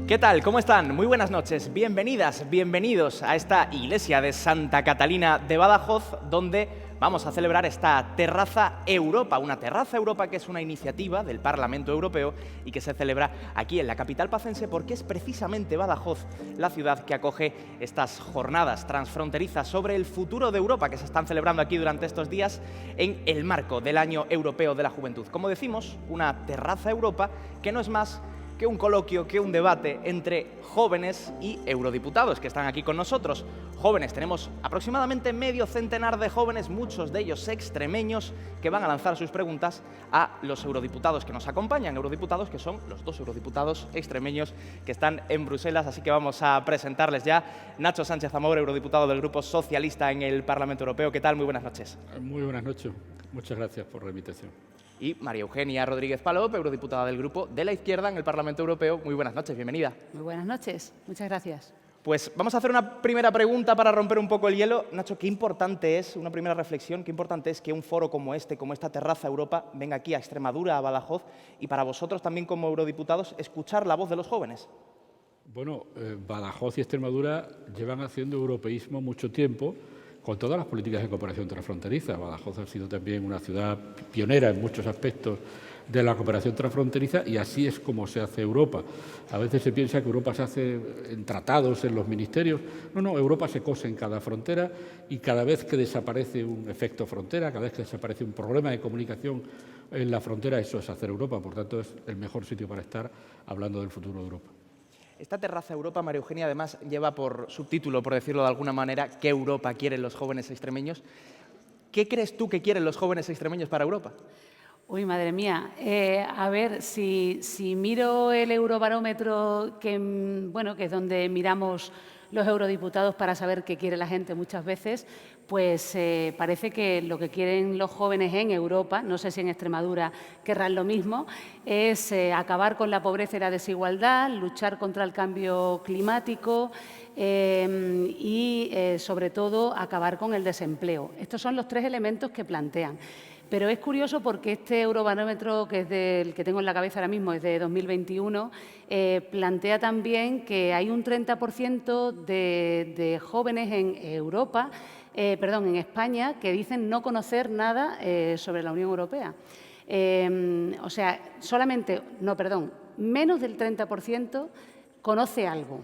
¿Qué tal? ¿Cómo están? Muy buenas noches. Bienvenidas, bienvenidos a esta iglesia de Santa Catalina de Badajoz, donde vamos a celebrar esta Terraza Europa, una Terraza Europa que es una iniciativa del Parlamento Europeo y que se celebra aquí en la capital pacense porque es precisamente Badajoz la ciudad que acoge estas jornadas transfronterizas sobre el futuro de Europa que se están celebrando aquí durante estos días en el marco del Año Europeo de la Juventud. Como decimos, una Terraza Europa que no es más que un coloquio, que un debate entre jóvenes y eurodiputados que están aquí con nosotros. Jóvenes, tenemos aproximadamente medio centenar de jóvenes, muchos de ellos extremeños, que van a lanzar sus preguntas a los eurodiputados que nos acompañan, eurodiputados que son los dos eurodiputados extremeños que están en Bruselas, así que vamos a presentarles ya. Nacho Sánchez Zamora, eurodiputado del Grupo Socialista en el Parlamento Europeo. ¿Qué tal? Muy buenas noches. Muy buenas noches. Muchas gracias por la invitación. Y María Eugenia Rodríguez Palop, eurodiputada del Grupo de la Izquierda en el Parlamento Europeo. Muy buenas noches, bienvenida. Muy buenas noches, muchas gracias. Pues vamos a hacer una primera pregunta para romper un poco el hielo. Nacho, qué importante es, una primera reflexión, qué importante es que un foro como este, como esta Terraza Europa, venga aquí a Extremadura, a Badajoz, y para vosotros también como eurodiputados, escuchar la voz de los jóvenes. Bueno, Badajoz y Extremadura llevan haciendo europeísmo mucho tiempo, con todas las políticas de cooperación transfronteriza. Badajoz ha sido también una ciudad pionera en muchos aspectos de la cooperación transfronteriza y así es como se hace Europa. A veces se piensa que Europa se hace en tratados, en los ministerios. No, Europa se cose en cada frontera y cada vez que desaparece un efecto frontera, cada vez que desaparece un problema de comunicación en la frontera, eso es hacer Europa. Por tanto, es el mejor sitio para estar hablando del futuro de Europa. Esta Terraza Europa, María Eugenia, además lleva por subtítulo, por decirlo de alguna manera, ¿qué Europa quieren los jóvenes extremeños? ¿Qué crees tú que quieren los jóvenes extremeños para Europa? Uy, madre mía. A ver, si miro el Eurobarómetro, que es donde miramos los eurodiputados para saber qué quiere la gente muchas veces, pues parece que lo que quieren los jóvenes en Europa, no sé si en Extremadura querrán lo mismo, es acabar con la pobreza y la desigualdad, luchar contra el cambio climático y, sobre todo, acabar con el desempleo. Estos son los tres elementos que plantean. Pero es curioso porque este Eurobarómetro, que es el que tengo en la cabeza ahora mismo, es de 2021, plantea también que hay un 30% de jóvenes en Europa, en España, que dicen no conocer nada sobre la Unión Europea. Menos del 30% conoce algo.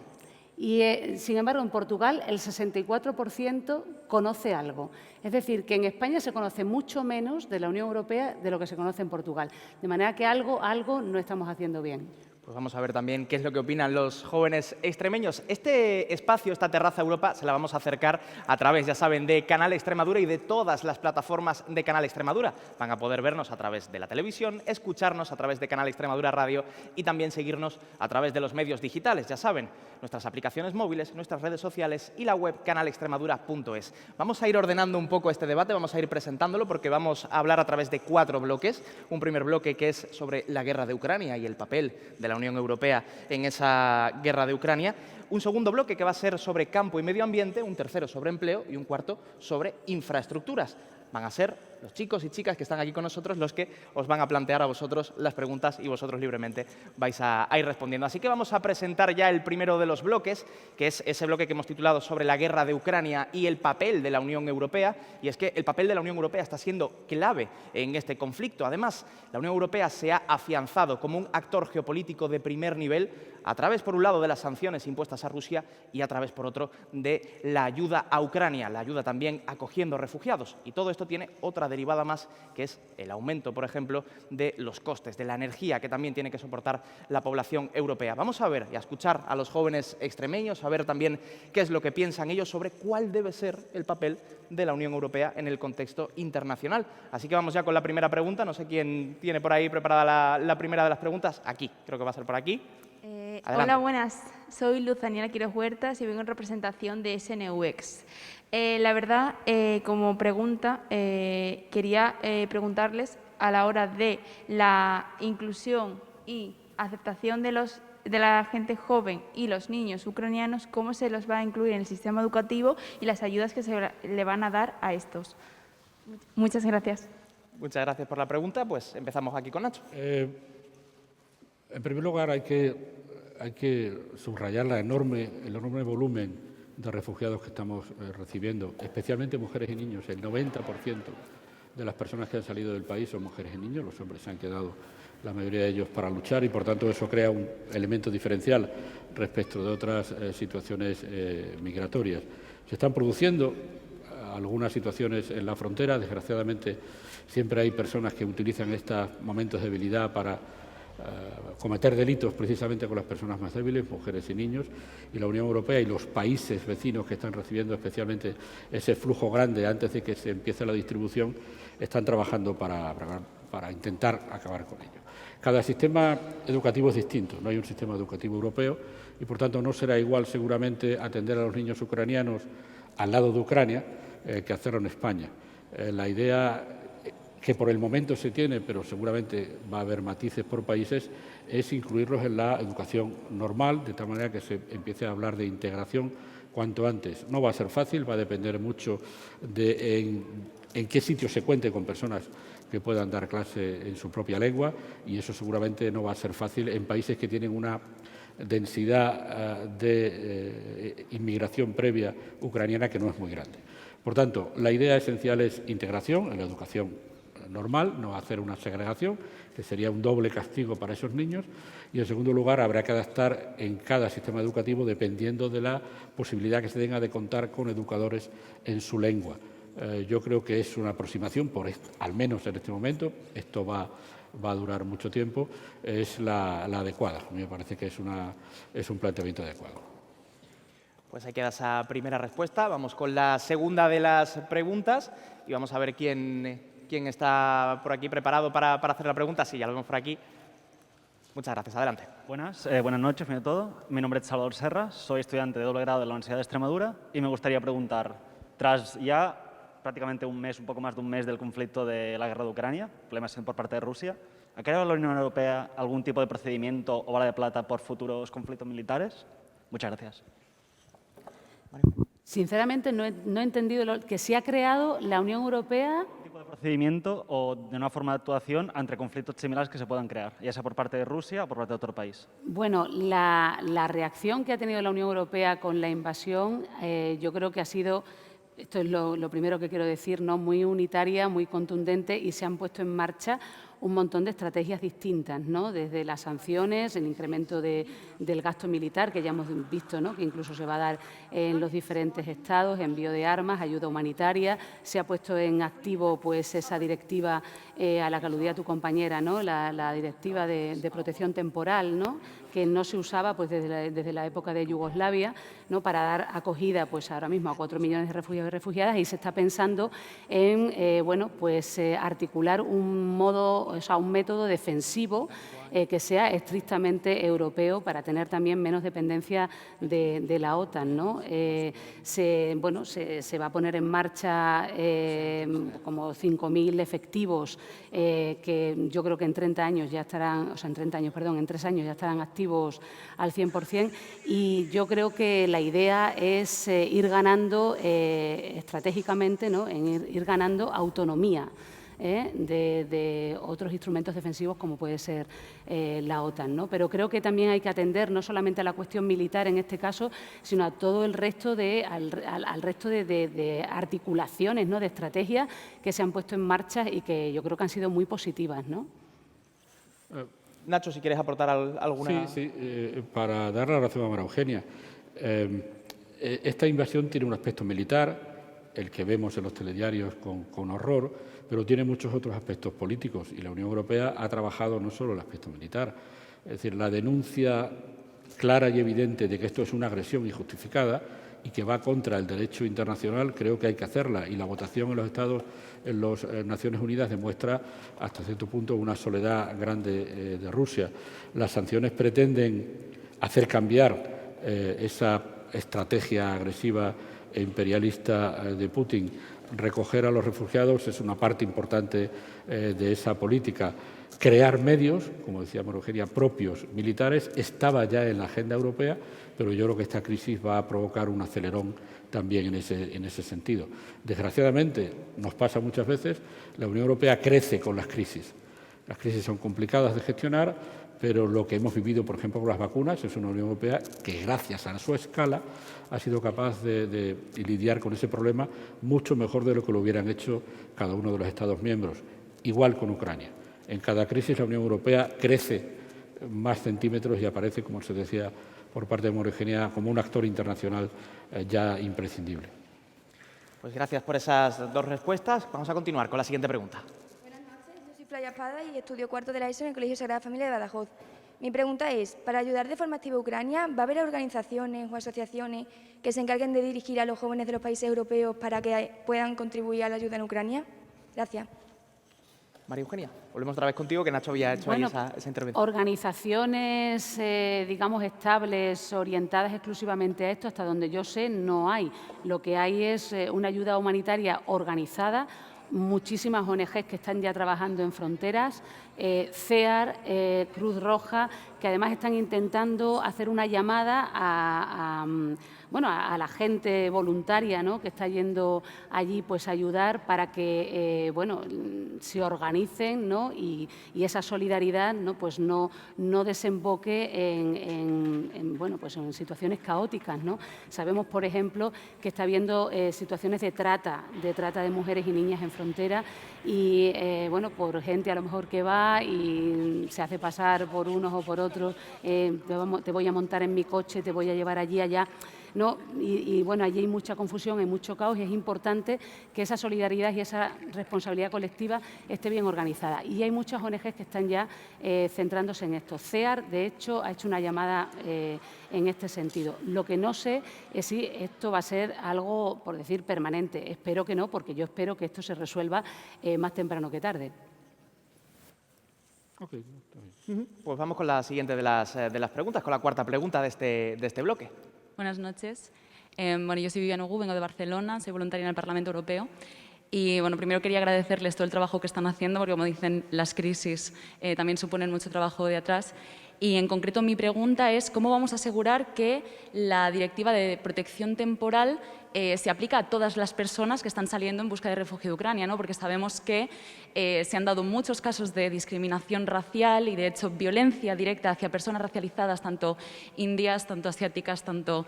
Y, sin embargo, en Portugal el 64% conoce algo. Es decir, que en España se conoce mucho menos de la Unión Europea de lo que se conoce en Portugal. De manera que algo no estamos haciendo bien. Pues vamos a ver también qué es lo que opinan los jóvenes extremeños. Este espacio, esta Terraza Europa, se la vamos a acercar a través, ya saben, de Canal Extremadura y de todas las plataformas de Canal Extremadura. Van a poder vernos a través de la televisión, escucharnos a través de Canal Extremadura Radio y también seguirnos a través de los medios digitales, ya saben, nuestras aplicaciones móviles, nuestras redes sociales y la web canalextremadura.es. Vamos a ir ordenando un poco este debate, vamos a ir presentándolo porque vamos a hablar a través de 4 bloques. Un primer bloque que es sobre la guerra de Ucrania y el papel de la Unión Europea en esa guerra de Ucrania, un segundo bloque que va a ser sobre campo y medio ambiente, un tercero sobre empleo y un cuarto sobre infraestructuras. Van a ser los chicos y chicas que están aquí con nosotros los que os van a plantear a vosotros las preguntas y vosotros libremente vais a ir respondiendo. Así que vamos a presentar ya el primero de los bloques, que es ese bloque que hemos titulado sobre la guerra de Ucrania y el papel de la Unión Europea. Y es que el papel de la Unión Europea está siendo clave en este conflicto. Además, la Unión Europea se ha afianzado como un actor geopolítico de primer nivel a través, por un lado, de las sanciones impuestas a Rusia y a través, por otro, de la ayuda a Ucrania, la ayuda también acogiendo refugiados. Y todo esto tiene otra derivada más, que es el aumento, por ejemplo, de los costes, de la energía que también tiene que soportar la población europea. Vamos a ver y a escuchar a los jóvenes extremeños, a ver también qué es lo que piensan ellos sobre cuál debe ser el papel de la Unión Europea en el contexto internacional. Así que vamos ya con la primera pregunta. No sé quién tiene por ahí preparada la primera de las preguntas. Aquí, creo que va a ser por aquí. Hola, buenas. Soy Luz Daniela Quiroz Huertas y vengo en representación de SNUX. La verdad, como pregunta, quería preguntarles a la hora de la inclusión y aceptación de la gente joven y los niños ucranianos, cómo se los va a incluir en el sistema educativo y las ayudas que se le van a dar a estos. Muchas gracias. Muchas gracias por la pregunta. Pues empezamos aquí con Nacho. En primer lugar, hay que hay que subrayar el enorme volumen de refugiados que estamos recibiendo, especialmente mujeres y niños. El 90% de las personas que han salido del país son mujeres y niños, los hombres se han quedado, la mayoría de ellos, para luchar, y por tanto eso crea un elemento diferencial respecto de otras situaciones migratorias. Se están produciendo algunas situaciones en la frontera. Desgraciadamente siempre hay personas que utilizan estos momentos de debilidad para cometer delitos precisamente con las personas más débiles, mujeres y niños, y la Unión Europea y los países vecinos que están recibiendo especialmente ese flujo grande antes de que se empiece la distribución, están trabajando para intentar acabar con ello. Cada sistema educativo es distinto, no hay un sistema educativo europeo y por tanto no será igual seguramente atender a los niños ucranianos al lado de Ucrania que hacerlo en España. La idea que por el momento se tiene, pero seguramente va a haber matices por países, es incluirlos en la educación normal, de tal manera que se empiece a hablar de integración cuanto antes. No va a ser fácil, va a depender mucho de en qué sitio se cuente con personas que puedan dar clase en su propia lengua, y eso seguramente no va a ser fácil en países que tienen una densidad de inmigración previa ucraniana que no es muy grande. Por tanto, la idea esencial es integración en la educación normal, no hacer una segregación, que sería un doble castigo para esos niños, y en segundo lugar habrá que adaptar en cada sistema educativo dependiendo de la posibilidad que se tenga de contar con educadores en su lengua. Yo creo que es una aproximación, al menos en este momento, esto va a durar mucho tiempo, es la adecuada. A mí me parece que es un planteamiento adecuado. Pues ahí queda esa primera respuesta. Vamos con la segunda de las preguntas y vamos a ver quién está por aquí preparado para hacer la pregunta. Sí, ya lo vemos por aquí. Muchas gracias. Adelante. Buenas noches, primero de todo. Mi nombre es Salvador Serra, soy estudiante de doble grado de la Universidad de Extremadura y me gustaría preguntar, tras ya prácticamente un poco más de un mes del conflicto de la guerra de Ucrania, problemas por parte de Rusia, ¿ha creado la Unión Europea algún tipo de procedimiento o bala de plata por futuros conflictos militares? Muchas gracias. Sinceramente, no he entendido que se ha creado la Unión Europea. ¿Qué tipo de procedimiento o de una forma de actuación ante conflictos similares que se puedan crear, ya sea por parte de Rusia o por parte de otro país? Bueno, la reacción que ha tenido la Unión Europea con la invasión, yo creo que ha sido, esto es lo primero que quiero decir, ¿no?, muy unitaria, muy contundente, y se han puesto en marcha un montón de estrategias distintas, ¿no?, desde las sanciones, el incremento del gasto militar, que ya hemos visto, ¿no?, que incluso se va a dar en los diferentes estados, envío de armas, ayuda humanitaria. Se ha puesto en activo pues esa directiva a la que aludía tu compañera, ¿no?, la directiva de protección temporal, ¿no?, que no se usaba pues desde la época de Yugoslavia, ¿no?, para dar acogida pues ahora mismo a 4 millones de refugiados y refugiadas, y se está pensando en articular un método defensivo que sea estrictamente europeo para tener también menos dependencia de la OTAN, ¿no? Se va a poner en marcha como 5.000 efectivos que yo creo que en 30 años ya estarán, en 3 años ya estarán activos al 100%, y yo creo que la idea es ir ganando estratégicamente, ¿no?, ir ganando autonomía de otros instrumentos defensivos como puede ser la OTAN, ¿no? Pero creo que también hay que atender no solamente a la cuestión militar en este caso, sino a todo el resto al resto de articulaciones, ¿no?, de estrategias que se han puesto en marcha y que yo creo que han sido muy positivas, ¿no? Nacho, si quieres aportar alguna... Sí, para dar la razón a María Eugenia. Esta invasión tiene un aspecto militar, el que vemos en los telediarios con horror, pero tiene muchos otros aspectos políticos, y la Unión Europea ha trabajado no solo el aspecto militar. Es decir, la denuncia clara y evidente de que esto es una agresión injustificada y que va contra el derecho internacional, creo que hay que hacerla, y la votación en los Estados, en las Naciones Unidas, demuestra hasta cierto punto una soledad grande de Rusia. Las sanciones pretenden hacer cambiar esa estrategia agresiva e imperialista de Putin. Recoger a los refugiados es una parte importante de esa política. Crear medios, como decía María Eugenia, propios militares, estaba ya en la agenda europea, pero yo creo que esta crisis va a provocar un acelerón también en ese sentido. Desgraciadamente, nos pasa muchas veces, la Unión Europea crece con las crisis. Las crisis son complicadas de gestionar, pero lo que hemos vivido, por ejemplo, con las vacunas, es una Unión Europea que, gracias a su escala, ha sido capaz de lidiar con ese problema mucho mejor de lo que lo hubieran hecho cada uno de los Estados miembros. Igual con Ucrania. En cada crisis la Unión Europea crece más centímetros y aparece, como se decía por parte de María Eugenia, como un actor internacional ya imprescindible. Pues gracias por esas dos respuestas. Vamos a continuar con la siguiente pregunta. Buenas noches, yo soy Playa Espada y estudio cuarto de la ESO en el Colegio Sagrada Familia de Badajoz. Mi pregunta es, para ayudar de forma activa a Ucrania, ¿va a haber organizaciones o asociaciones que se encarguen de dirigir a los jóvenes de los países europeos para que puedan contribuir a la ayuda en Ucrania? Gracias. María Eugenia, volvemos otra vez contigo, que Nacho había hecho ahí esa intervención. Organizaciones, digamos, estables, orientadas exclusivamente a esto, hasta donde yo sé, no hay. Lo que hay es una ayuda humanitaria organizada, muchísimas ONGs que están ya trabajando en fronteras, CEAR, Cruz Roja, que además están intentando hacer una llamada a la gente voluntaria, ¿no?, que está yendo allí pues, a ayudar para que se organicen, ¿no?, y esa solidaridad, ¿no?, pues no desemboque en situaciones caóticas, ¿no? Sabemos, por ejemplo, que está habiendo situaciones de trata de mujeres y niñas en frontera y por gente a lo mejor que va y se hace pasar por unos o por otros, te voy a montar en mi coche, te voy a llevar allí, allá. No, allí hay mucha confusión, hay mucho caos y es importante que esa solidaridad y esa responsabilidad colectiva esté bien organizada. Y hay muchas ONGs que están ya centrándose en esto. CEAR, de hecho, ha hecho una llamada en este sentido. Lo que no sé es si esto va a ser algo, por decir, permanente. Espero que no, porque yo espero que esto se resuelva más temprano que tarde. Okay, está bien. Pues vamos con la siguiente de las preguntas, con la cuarta pregunta de este bloque. Buenas noches. Yo soy Viviana Hugo, vengo de Barcelona, soy voluntaria en el Parlamento Europeo. Y primero quería agradecerles todo el trabajo que están haciendo, porque como dicen, las crisis también suponen mucho trabajo de atrás. Y en concreto mi pregunta es cómo vamos a asegurar que la Directiva de Protección Temporal se aplica a todas las personas que están saliendo en busca de refugio de Ucrania, ¿no? Porque sabemos que se han dado muchos casos de discriminación racial y, de hecho, violencia directa hacia personas racializadas, tanto indias, tanto asiáticas, tanto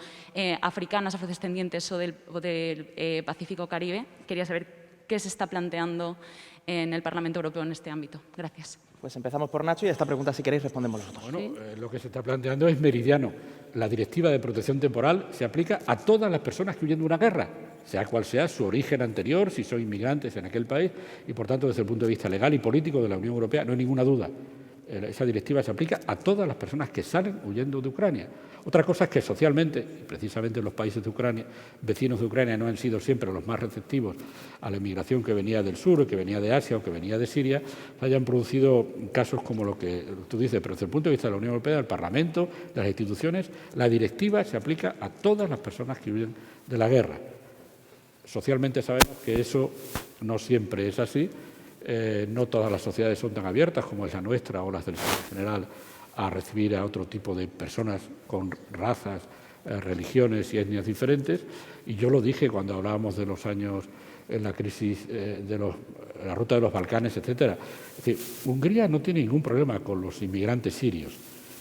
africanas, afrodescendientes o del Pacífico Caribe. Quería saber qué se está planteando en el Parlamento Europeo en este ámbito. Gracias. Pues empezamos por Nacho y a esta pregunta, si queréis, respondemos nosotros. Bueno, lo que se está planteando es meridiano. La Directiva de Protección Temporal se aplica a todas las personas que huyen de una guerra, sea cual sea su origen anterior, si son inmigrantes en aquel país, y por tanto, desde el punto de vista legal y político de la Unión Europea, no hay ninguna duda. Esa directiva se aplica a todas las personas que salen huyendo de Ucrania. Otra cosa es que socialmente, y precisamente los países de Ucrania, vecinos de Ucrania, no han sido siempre los más receptivos a la inmigración que venía del sur, que venía de Asia o que venía de Siria, se hayan producido casos como lo que tú dices, pero desde el punto de vista de la Unión Europea, del Parlamento, de las instituciones, la directiva se aplica a todas las personas que huyen de la guerra. Socialmente sabemos que eso no siempre es así. No todas las sociedades son tan abiertas como es la nuestra o las del sur en general a recibir a otro tipo de personas con razas, religiones y etnias diferentes. Y yo lo dije cuando hablábamos de los años en la crisis de la ruta de los Balcanes, etcétera. Es decir, Hungría no tiene ningún problema con los inmigrantes sirios,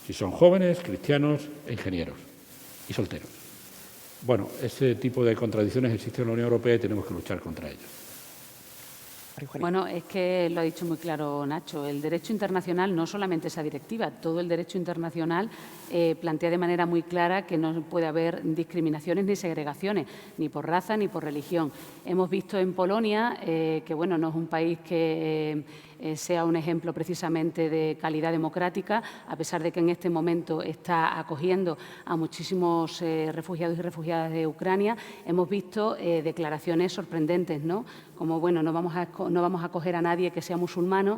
si son jóvenes, cristianos e ingenieros y solteros. Bueno, ese tipo de contradicciones existen en la Unión Europea y tenemos que luchar contra ellas. Bueno, es que lo ha dicho muy claro Nacho. El derecho internacional, no solamente esa directiva, todo el derecho internacional plantea de manera muy clara que no puede haber discriminaciones ni segregaciones, ni por raza ni por religión. Hemos visto en Polonia que, no es un país que sea un ejemplo precisamente de calidad democrática, a pesar de que en este momento está acogiendo a muchísimos refugiados y refugiadas de Ucrania. Hemos visto declaraciones sorprendentes, ¿no? Como, no vamos a acoger a nadie que sea musulmana,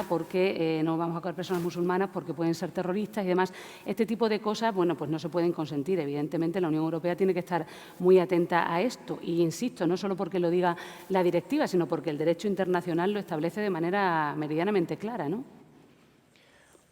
porque no vamos a acoger personas musulmanas porque pueden ser terroristas y demás. Este tipo de cosas, pues no se pueden consentir. Evidentemente, la Unión Europea tiene que estar muy atenta a esto. Y insisto, no solo porque lo diga la directiva, sino porque el derecho internacional lo establece de manera meridianamente clara, ¿no?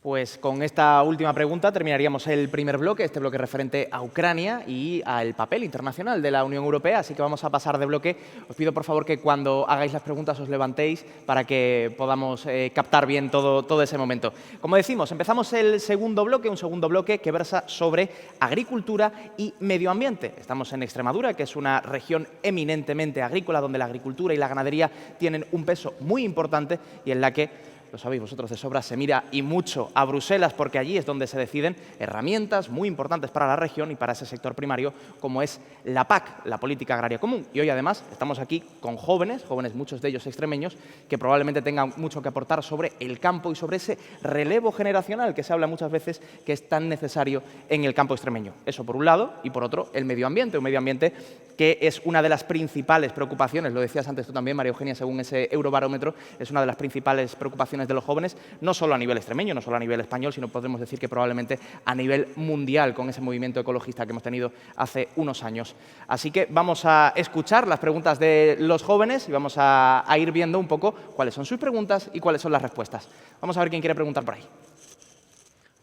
Pues con esta última pregunta terminaríamos el primer bloque, este bloque referente a Ucrania y al papel internacional de la Unión Europea. Así que vamos a pasar de bloque. Os pido, por favor, que cuando hagáis las preguntas os levantéis para que podamos captar bien todo ese momento. Como decimos, empezamos el segundo bloque, un segundo bloque que versa sobre agricultura y medio ambiente. Estamos en Extremadura, que es una región eminentemente agrícola, donde la agricultura y la ganadería tienen un peso muy importante y en la que, lo sabéis vosotros de sobra, se mira y mucho a Bruselas, porque allí es donde se deciden herramientas muy importantes para la región y para ese sector primario, como es la PAC, la Política Agraria Común. Y hoy, además, estamos aquí con jóvenes, muchos de ellos extremeños, que probablemente tengan mucho que aportar sobre el campo y sobre ese relevo generacional que se habla muchas veces que es tan necesario en el campo extremeño. Eso por un lado, y por otro, el medio ambiente, un medio ambiente que es una de las principales preocupaciones, lo decías antes tú también, María Eugenia, según ese Eurobarómetro, es una de las principales preocupaciones de los jóvenes, no solo a nivel extremeño, no solo a nivel español, sino podemos decir que probablemente a nivel mundial, con ese movimiento ecologista que hemos tenido hace unos años. Así que vamos a escuchar las preguntas de los jóvenes y vamos a ir viendo un poco cuáles son sus preguntas y cuáles son las respuestas. Vamos a ver quién quiere preguntar por ahí.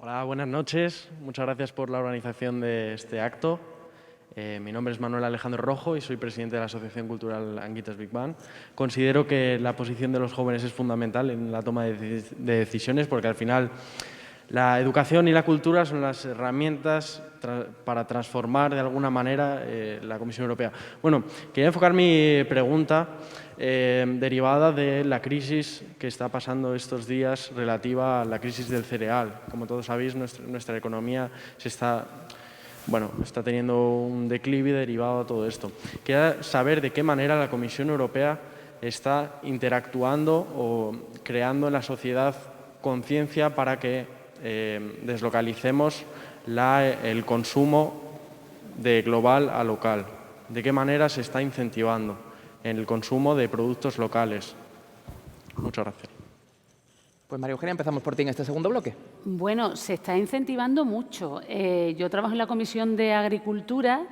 Hola, buenas noches. Muchas gracias por la organización de este acto. Mi nombre es Manuel Alejandro Rojo y soy presidente de la Asociación Cultural Anguitas Big Bang. Considero que la posición de los jóvenes es fundamental en la toma de decisiones porque al final la educación y la cultura son las herramientas para transformar de alguna manera la Comisión Europea. Bueno, quería enfocar mi pregunta derivada de la crisis que está pasando estos días relativa a la crisis del cereal. Como todos sabéis, nuestra economía está teniendo un declive derivado de todo esto. Quería saber de qué manera la Comisión Europea está interactuando o creando en la sociedad conciencia para que deslocalicemos el consumo de global a local. ¿De qué manera se está incentivando en el consumo de productos locales? Muchas gracias. Pues María Eugenia, empezamos por ti en este segundo bloque. Bueno, se está incentivando mucho. Yo trabajo en la Comisión de Agricultura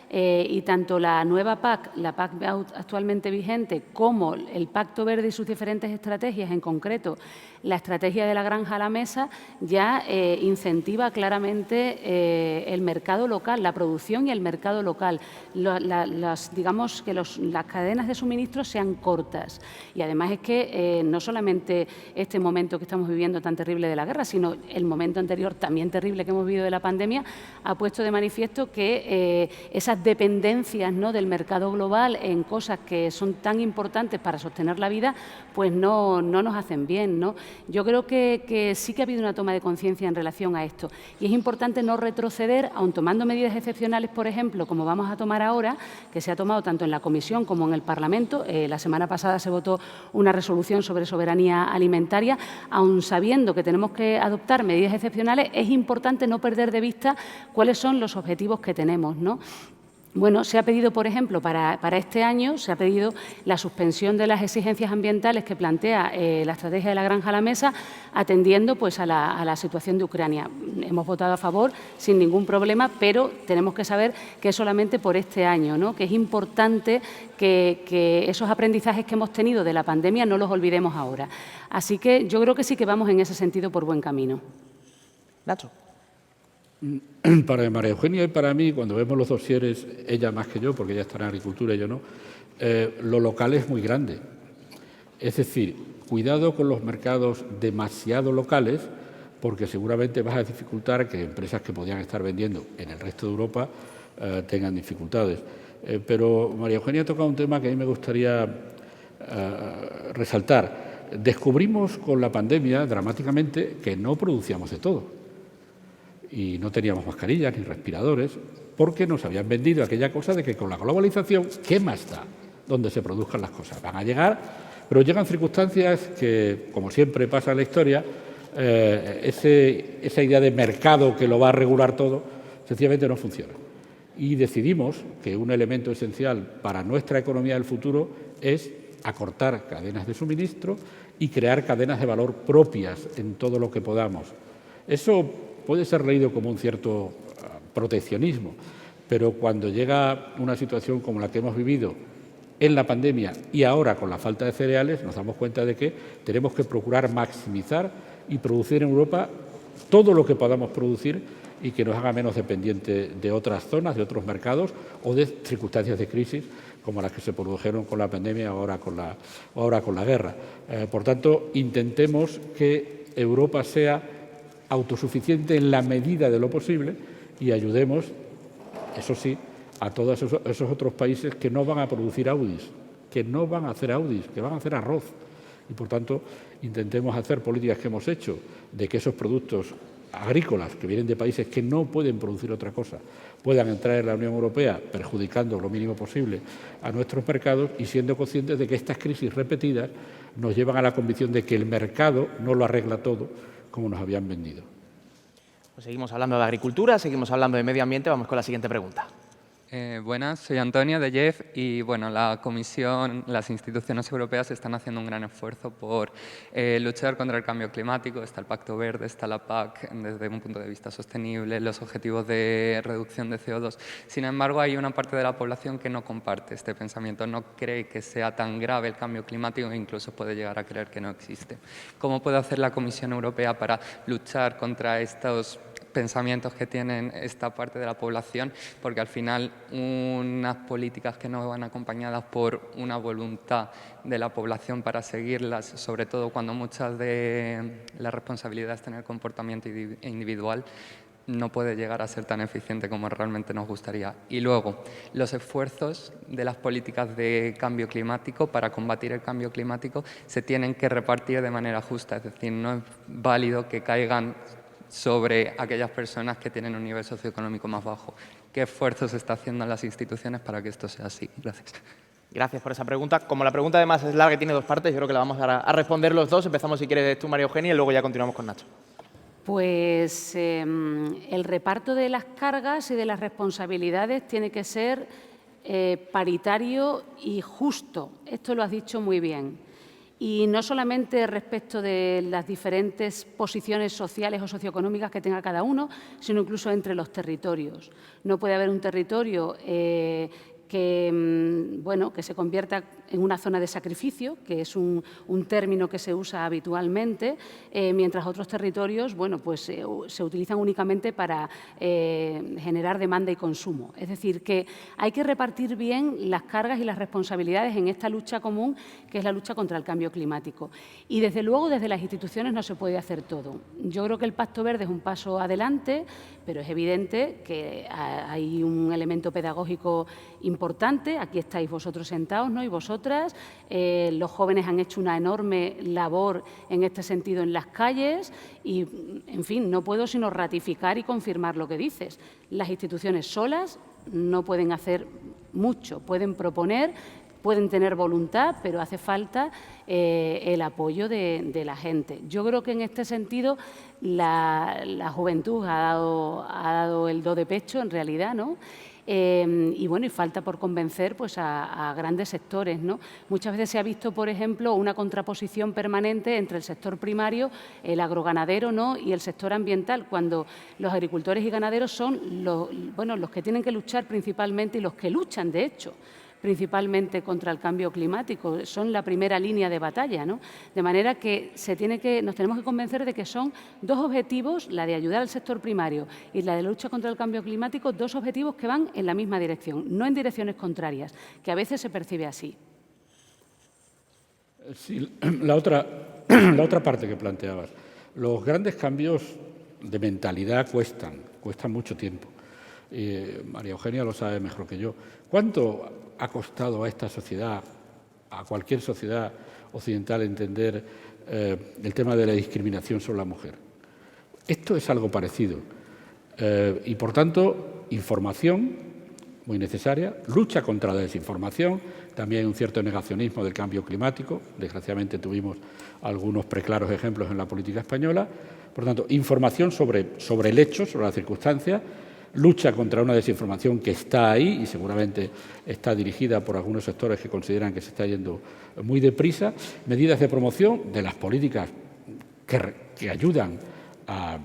y tanto la nueva PAC, la PAC actualmente vigente, como el Pacto Verde y sus diferentes estrategias, en concreto la estrategia de la granja a la mesa, ya incentiva claramente el mercado local, la producción y el mercado local. Digamos que las cadenas de suministro sean cortas. Y además es que no solamente este momento que estamos viviendo tan terrible de la guerra, sino el momento anterior también terrible que hemos vivido de la pandemia, ha puesto de manifiesto que esas dependencias, ¿no?, del mercado global en cosas que son tan importantes para sostener la vida, pues no nos hacen bien, ¿no? Yo creo que sí que ha habido una toma de conciencia en relación a esto y es importante no retroceder, aun tomando medidas excepcionales, por ejemplo, como vamos a tomar ahora, que se ha tomado tanto en la Comisión como en el Parlamento. La semana pasada se votó una resolución sobre soberanía alimentaria. Aun sabiendo que tenemos que adoptar medidas excepcionales, es importante no perder de vista cuáles son los objetivos que tenemos, ¿no? Bueno, se ha pedido, por ejemplo, para este año, se ha pedido la suspensión de las exigencias ambientales que plantea la estrategia de la granja a la mesa, atendiendo pues, a la situación de Ucrania. Hemos votado a favor sin ningún problema, pero tenemos que saber que es solamente por este año, ¿no? Que es importante que esos aprendizajes que hemos tenido de la pandemia no los olvidemos ahora. Así que yo creo que sí que vamos en ese sentido por buen camino. Nacho. Para María Eugenia y para mí, cuando vemos los dosieres, ella más que yo, porque ella está en agricultura y yo no, lo local es muy grande. Es decir, cuidado con los mercados demasiado locales, porque seguramente vas a dificultar que empresas que podían estar vendiendo en el resto de Europa tengan dificultades. Pero María Eugenia ha tocado un tema que a mí me gustaría resaltar. Descubrimos con la pandemia, dramáticamente, que no producíamos de todo. Y no teníamos mascarillas ni respiradores, porque nos habían vendido aquella cosa de que con la globalización, ¿qué más da? Donde se produzcan las cosas. Van a llegar, pero llegan circunstancias que, como siempre pasa en la historia, esa idea de mercado que lo va a regular todo, sencillamente no funciona. Y decidimos que un elemento esencial para nuestra economía del futuro es acortar cadenas de suministro y crear cadenas de valor propias en todo lo que podamos. Eso puede ser leído como un cierto proteccionismo, pero cuando llega una situación como la que hemos vivido en la pandemia y ahora con la falta de cereales, nos damos cuenta de que tenemos que procurar maximizar y producir en Europa todo lo que podamos producir y que nos haga menos dependientes de otras zonas, de otros mercados o de circunstancias de crisis como las que se produjeron con la pandemia o ahora con la guerra. Por tanto, intentemos que Europa sea autosuficiente en la medida de lo posible y ayudemos, eso sí, a todos esos otros países que no van a producir Audis, que no van a hacer Audis, que van a hacer arroz. Y, por tanto, intentemos hacer políticas que hemos hecho de que esos productos agrícolas que vienen de países que no pueden producir otra cosa puedan entrar en la Unión Europea perjudicando lo mínimo posible a nuestros mercados y siendo conscientes de que estas crisis repetidas nos llevan a la convicción de que el mercado no lo arregla todo como nos habían vendido. Pues seguimos hablando de agricultura, seguimos hablando de medio ambiente. Vamos con la siguiente pregunta. Buenas, soy Antonio de JEF y bueno, la Comisión, las instituciones europeas están haciendo un gran esfuerzo por luchar contra el cambio climático. Está el Pacto Verde, está la PAC desde un punto de vista sostenible, los objetivos de reducción de CO2. Sin embargo, hay una parte de la población que no comparte este pensamiento, no cree que sea tan grave el cambio climático e incluso puede llegar a creer que no existe. ¿Cómo puede hacer la Comisión Europea para luchar contra estos pensamientos que tienen esta parte de la población? Porque al final unas políticas que no van acompañadas por una voluntad de la población para seguirlas, sobre todo cuando muchas de las responsabilidades tienen el comportamiento individual, no puede llegar a ser tan eficiente como realmente nos gustaría. Y luego, los esfuerzos de las políticas de cambio climático para combatir el cambio climático se tienen que repartir de manera justa, es decir, no es válido que caigan sobre aquellas personas que tienen un nivel socioeconómico más bajo. ¿Qué esfuerzos se está haciendo en las instituciones para que esto sea así? Gracias. Gracias por esa pregunta. Como la pregunta además es larga y tiene dos partes, yo creo que la vamos a responder los dos. Empezamos, si quieres, tú, María Eugenia, y luego ya continuamos con Nacho. Pues el reparto de las cargas y de las responsabilidades tiene que ser paritario y justo. Esto lo has dicho muy bien. Y no solamente respecto de las diferentes posiciones sociales o socioeconómicas que tenga cada uno, sino incluso entre los territorios. No puede haber un territorio que se convierta en una zona de sacrificio, que es un término que se usa habitualmente, mientras otros territorios se utilizan únicamente para generar demanda y consumo. Es decir, que hay que repartir bien las cargas y las responsabilidades en esta lucha común, que es la lucha contra el cambio climático. Y, desde luego, desde las instituciones no se puede hacer todo. Yo creo que el Pacto Verde es un paso adelante, pero es evidente que hay un elemento pedagógico importante. Aquí estáis vosotros sentados, ¿no? Y vosotras. Los jóvenes han hecho una enorme labor en este sentido en las calles y, en fin, no puedo sino ratificar y confirmar lo que dices. Las instituciones solas no pueden hacer mucho, pueden proponer, pueden tener voluntad, pero hace falta el apoyo de la gente. Yo creo que en este sentido la juventud ha dado el do de pecho, en realidad, ¿no? Y falta por convencer a grandes sectores, ¿no? Muchas veces se ha visto, por ejemplo, una contraposición permanente entre el sector primario, el agroganadero, ¿no?, y el sector ambiental, cuando los agricultores y ganaderos son los que tienen que luchar principalmente y los que luchan, de hecho, principalmente contra el cambio climático, son la primera línea de batalla, ¿no? De manera que nos tenemos que convencer de que son dos objetivos, la de ayudar al sector primario y la de la lucha contra el cambio climático, dos objetivos que van en la misma dirección, no en direcciones contrarias, que a veces se percibe así. Sí, la otra parte que planteabas. Los grandes cambios de mentalidad cuestan mucho tiempo. María Eugenia lo sabe mejor que yo. ¿Cuánto ha costado a esta sociedad, a cualquier sociedad occidental, entender el tema de la discriminación sobre la mujer? Esto es algo parecido. Y, por tanto, información muy necesaria, lucha contra la desinformación, también un cierto negacionismo del cambio climático. Desgraciadamente tuvimos algunos preclaros ejemplos en la política española. Por tanto, información sobre el hecho, sobre la circunstancia, lucha contra una desinformación que está ahí y seguramente está dirigida por algunos sectores que consideran que se está yendo muy deprisa, medidas de promoción de las políticas que ayudan a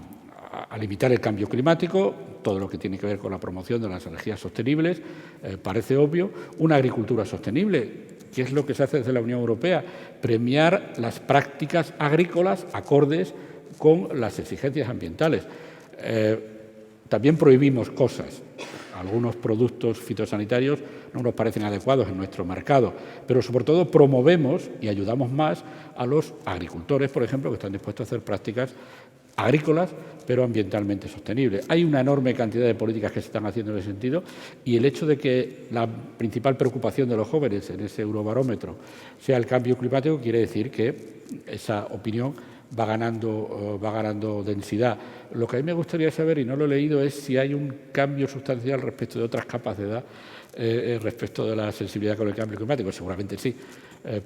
limitar el cambio climático, todo lo que tiene que ver con la promoción de las energías sostenibles, parece obvio, una agricultura sostenible. ¿Qué es lo que se hace desde la Unión Europea? Premiar las prácticas agrícolas acordes con las exigencias ambientales. También prohibimos cosas. Algunos productos fitosanitarios no nos parecen adecuados en nuestro mercado, pero sobre todo promovemos y ayudamos más a los agricultores, por ejemplo, que están dispuestos a hacer prácticas agrícolas, pero ambientalmente sostenibles. Hay una enorme cantidad de políticas que se están haciendo en ese sentido y el hecho de que la principal preocupación de los jóvenes en ese eurobarómetro sea el cambio climático quiere decir que esa opinión va ganando densidad. Lo que a mí me gustaría saber, y no lo he leído, es si hay un cambio sustancial respecto de otras capas de edad, respecto de la sensibilidad con el cambio climático. Seguramente sí,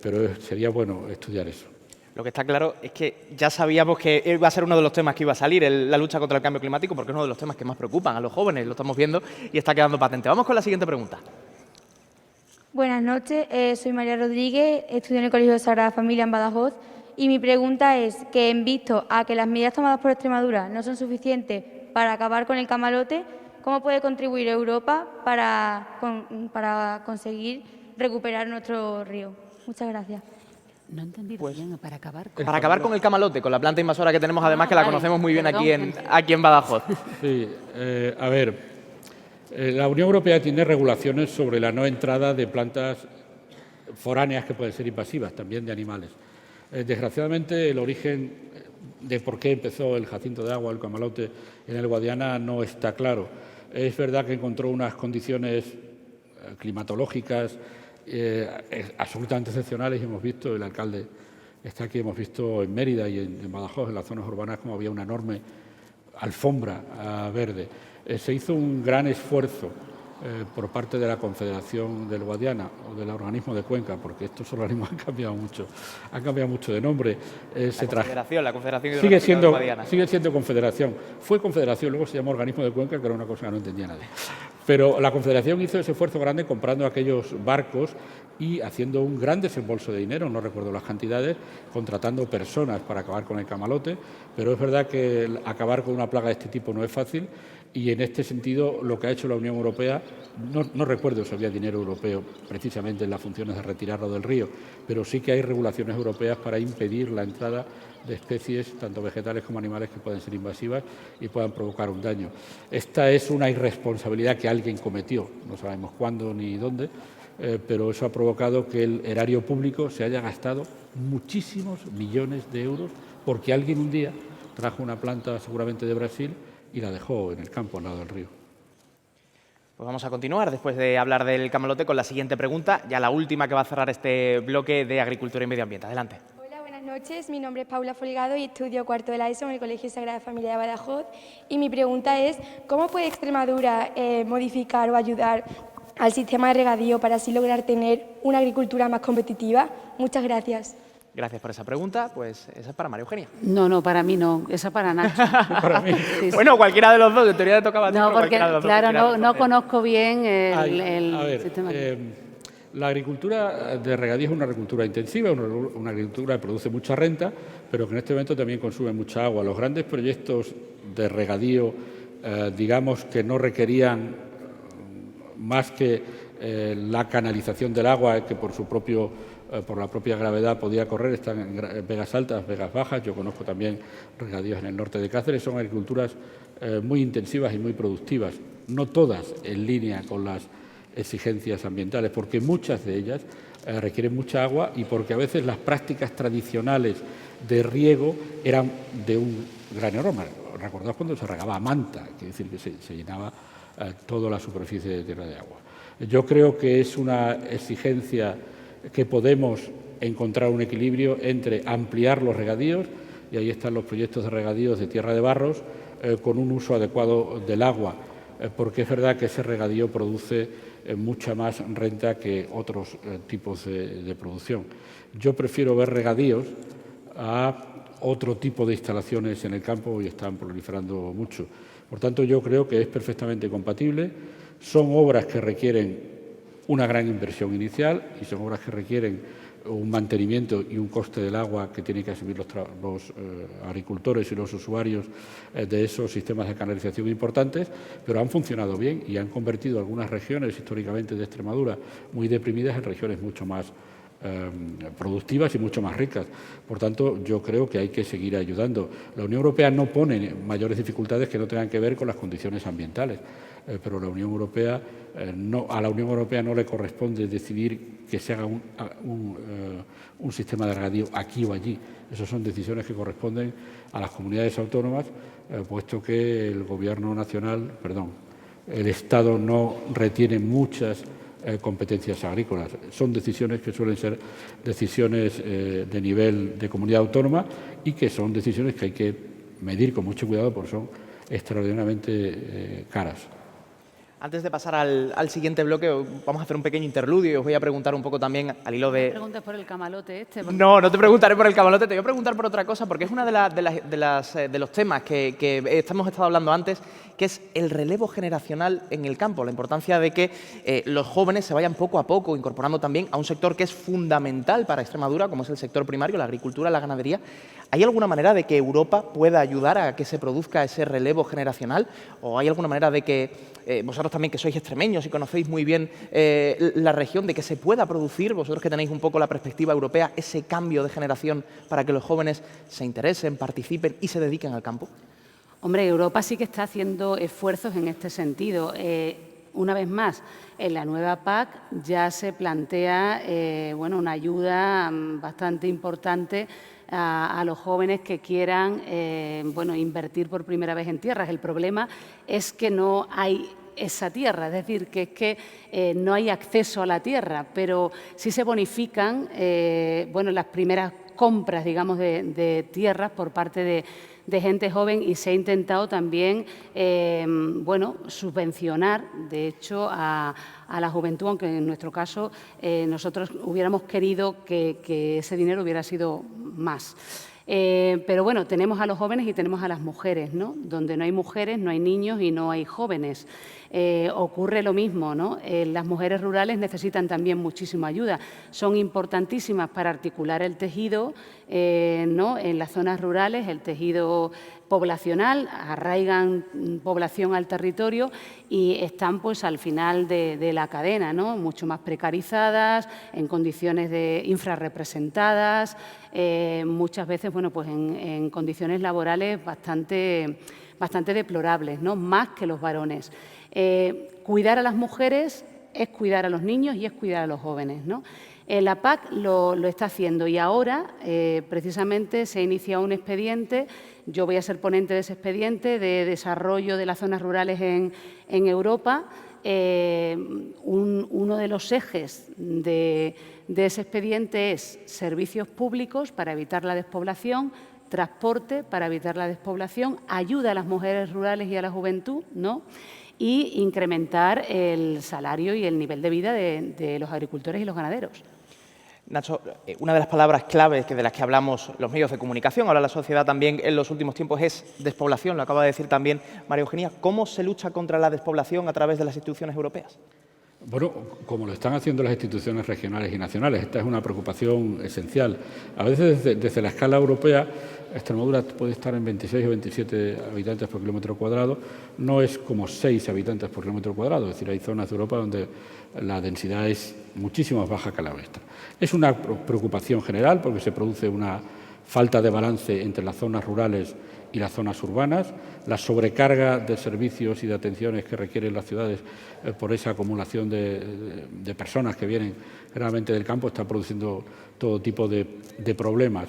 pero sería bueno estudiar eso. Lo que está claro es que ya sabíamos que iba a ser uno de los temas que iba a salir, la lucha contra el cambio climático, porque es uno de los temas que más preocupan a los jóvenes, lo estamos viendo y está quedando patente. Vamos con la siguiente pregunta. Buenas noches, soy María Rodríguez, estudio en el Colegio de Sagrada Familia en Badajoz y mi pregunta es que, en visto a que las medidas tomadas por Extremadura no son suficientes para acabar con el camalote, ¿cómo puede contribuir Europa para conseguir recuperar nuestro río? Muchas gracias. No he entendido bien, para acabar con... Para acabar con el camalote, con la planta invasora que tenemos, además que la conocemos muy bien aquí en Badajoz. Sí, a ver, la Unión Europea tiene regulaciones sobre la no entrada de plantas foráneas que pueden ser invasivas, también de animales. Desgraciadamente, el origen de por qué empezó el jacinto de agua, el camalote, en el Guadiana no está claro. Es verdad que encontró unas condiciones climatológicas absolutamente excepcionales y hemos visto, el alcalde está aquí, hemos visto en Mérida y en Badajoz, en las zonas urbanas, como había una enorme alfombra verde. Se hizo un gran esfuerzo por parte de la Confederación del Guadiana o del organismo de Cuenca, porque estos organismos han cambiado mucho de nombre. La Confederación del Guadiana. Sigue siendo Confederación. Fue Confederación, luego se llamó Organismo de Cuenca, que era una cosa que no entendía nadie. Pero la Confederación hizo ese esfuerzo grande comprando aquellos barcos y haciendo un gran desembolso de dinero, no recuerdo las cantidades, contratando personas para acabar con el camalote, pero es verdad que acabar con una plaga de este tipo no es fácil y en este sentido lo que ha hecho la Unión Europea, no recuerdo si había dinero europeo precisamente en las funciones de retirarlo del río, pero sí que hay regulaciones europeas para impedir la entrada de especies, tanto vegetales como animales, que pueden ser invasivas y puedan provocar un daño. Esta es una irresponsabilidad que alguien cometió, no sabemos cuándo ni dónde, pero eso ha provocado que el erario público se haya gastado muchísimos millones de euros porque alguien un día trajo una planta seguramente de Brasil y la dejó en el campo al lado del río. Pues vamos a continuar después de hablar del camalote con la siguiente pregunta, ya la última que va a cerrar este bloque de agricultura y medio ambiente. Adelante. Hola, buenas noches. Mi nombre es Paula Folgado y estudio cuarto de la ESO en el Colegio Sagrada Familia de Badajoz. Y mi pregunta es, ¿cómo puede Extremadura modificar o ayudar al sistema de regadío para así lograr tener una agricultura más competitiva? Muchas gracias. Gracias por esa pregunta. Pues esa es para María Eugenia. No, para mí no. Esa para Nacho. Para mí. Sí, sí. Bueno, cualquiera de los dos. En teoría le tocaba a ti. No, pero porque, cualquiera de los dos, claro, no conozco bien A el ver, sistema. la agricultura de regadío es una agricultura intensiva, una agricultura que produce mucha renta, pero que en este momento también consume mucha agua. Los grandes proyectos de regadío, digamos que no requerían más que la canalización del agua, que por la propia gravedad podía correr, están en vegas altas, vegas bajas. Yo conozco también regadíos en el norte de Cáceres. Son agriculturas muy intensivas y muy productivas, no todas en línea con las exigencias ambientales, porque muchas de ellas requieren mucha agua y porque a veces las prácticas tradicionales de riego eran de un gran aroma. Recordaos cuando se regaba a manta, quiere decir que se llenaba toda la superficie de tierra de agua. Yo creo que es una exigencia que podemos encontrar un equilibrio entre ampliar los regadíos, y ahí están los proyectos de regadíos de tierra de barros, con un uso adecuado del agua, porque es verdad que ese regadío produce mucha más renta que otros tipos de producción. Yo prefiero ver regadíos a otro tipo de instalaciones en el campo y están proliferando mucho. Por tanto, yo creo que es perfectamente compatible. Son obras que requieren una gran inversión inicial y son obras que requieren un mantenimiento y un coste del agua que tienen que asumir los agricultores y los usuarios de esos sistemas de canalización importantes, pero han funcionado bien y han convertido algunas regiones históricamente de Extremadura muy deprimidas en regiones mucho más productivas y mucho más ricas. Por tanto, yo creo que hay que seguir ayudando. La Unión Europea no pone mayores dificultades que no tengan que ver con las condiciones ambientales, pero la Unión Europea, a la Unión Europea no le corresponde decidir que se haga un sistema de regadío aquí o allí. Esas son decisiones que corresponden a las comunidades autónomas, puesto que el Gobierno nacional, el Estado no retiene muchas competencias agrícolas. Son decisiones que suelen ser decisiones de nivel de comunidad autónoma y que son decisiones que hay que medir con mucho cuidado porque son extraordinariamente caras. Antes de pasar al siguiente bloque, vamos a hacer un pequeño interludio y os voy a preguntar un poco también al hilo de... No me preguntes por el camalote este. No, no te preguntaré por el camalote, te voy a preguntar por otra cosa, porque es uno de los temas que hemos estado hablando antes, que es el relevo generacional en el campo, la importancia de que los jóvenes se vayan poco a poco incorporando también a un sector que es fundamental para Extremadura, como es el sector primario, la agricultura, la ganadería. ¿Hay alguna manera de que Europa pueda ayudar a que se produzca ese relevo generacional? ¿O hay alguna manera de que vosotros también, que sois extremeños y conocéis muy bien la región, de que se pueda producir, vosotros que tenéis un poco la perspectiva europea, ese cambio de generación para que los jóvenes se interesen, participen y se dediquen al campo? Hombre, Europa sí que está haciendo esfuerzos en este sentido. Una vez más, en la nueva PAC ya se plantea una ayuda bastante importante a los jóvenes que quieran invertir por primera vez en tierras. El problema es que no hay esa tierra, es decir, que es que no hay acceso a la tierra, pero sí se bonifican las primeras compras, digamos, de tierras por parte de gente joven y se ha intentado también subvencionar, de hecho, a la juventud, aunque en nuestro caso nosotros hubiéramos querido que ese dinero hubiera sido más. Pero bueno, tenemos a los jóvenes y tenemos a las mujeres, ¿no? Donde no hay mujeres, no hay niños y no hay jóvenes. Ocurre lo mismo, ¿no? Las mujeres rurales necesitan también muchísima ayuda. Son importantísimas para articular el tejido, ¿no? En las zonas rurales, el tejido poblacional, arraigan población al territorio y están pues al final de la cadena, ¿no? Mucho más precarizadas, en condiciones de infrarrepresentadas, muchas veces en condiciones laborales bastante deplorables, ¿no? Más que los varones. Cuidar a las mujeres es cuidar a los niños y es cuidar a los jóvenes, ¿no? La PAC lo está haciendo y ahora precisamente se ha iniciado un expediente. Yo voy a ser ponente de ese expediente de desarrollo de las zonas rurales en Europa. Uno de los ejes de ese expediente es servicios públicos para evitar la despoblación, transporte para evitar la despoblación, ayuda a las mujeres rurales y a la juventud, ¿no? Y incrementar el salario y el nivel de vida de los agricultores y los ganaderos. Nacho, una de las palabras claves de las que hablamos los medios de comunicación, ahora la sociedad también en los últimos tiempos, es despoblación, lo acaba de decir también María Eugenia. ¿Cómo se lucha contra la despoblación a través de las instituciones europeas? Bueno, como lo están haciendo las instituciones regionales y nacionales, esta es una preocupación esencial. A veces desde la escala europea, Extremadura puede estar en 26 o 27 habitantes por kilómetro cuadrado, no es como 6 habitantes por kilómetro cuadrado, es decir, hay zonas de Europa donde la densidad es muchísimo más baja que la nuestra. Es una preocupación general porque se produce una falta de balance entre las zonas rurales y las zonas urbanas, la sobrecarga de servicios y de atenciones que requieren las ciudades por esa acumulación de personas que vienen generalmente del campo está produciendo todo tipo de problemas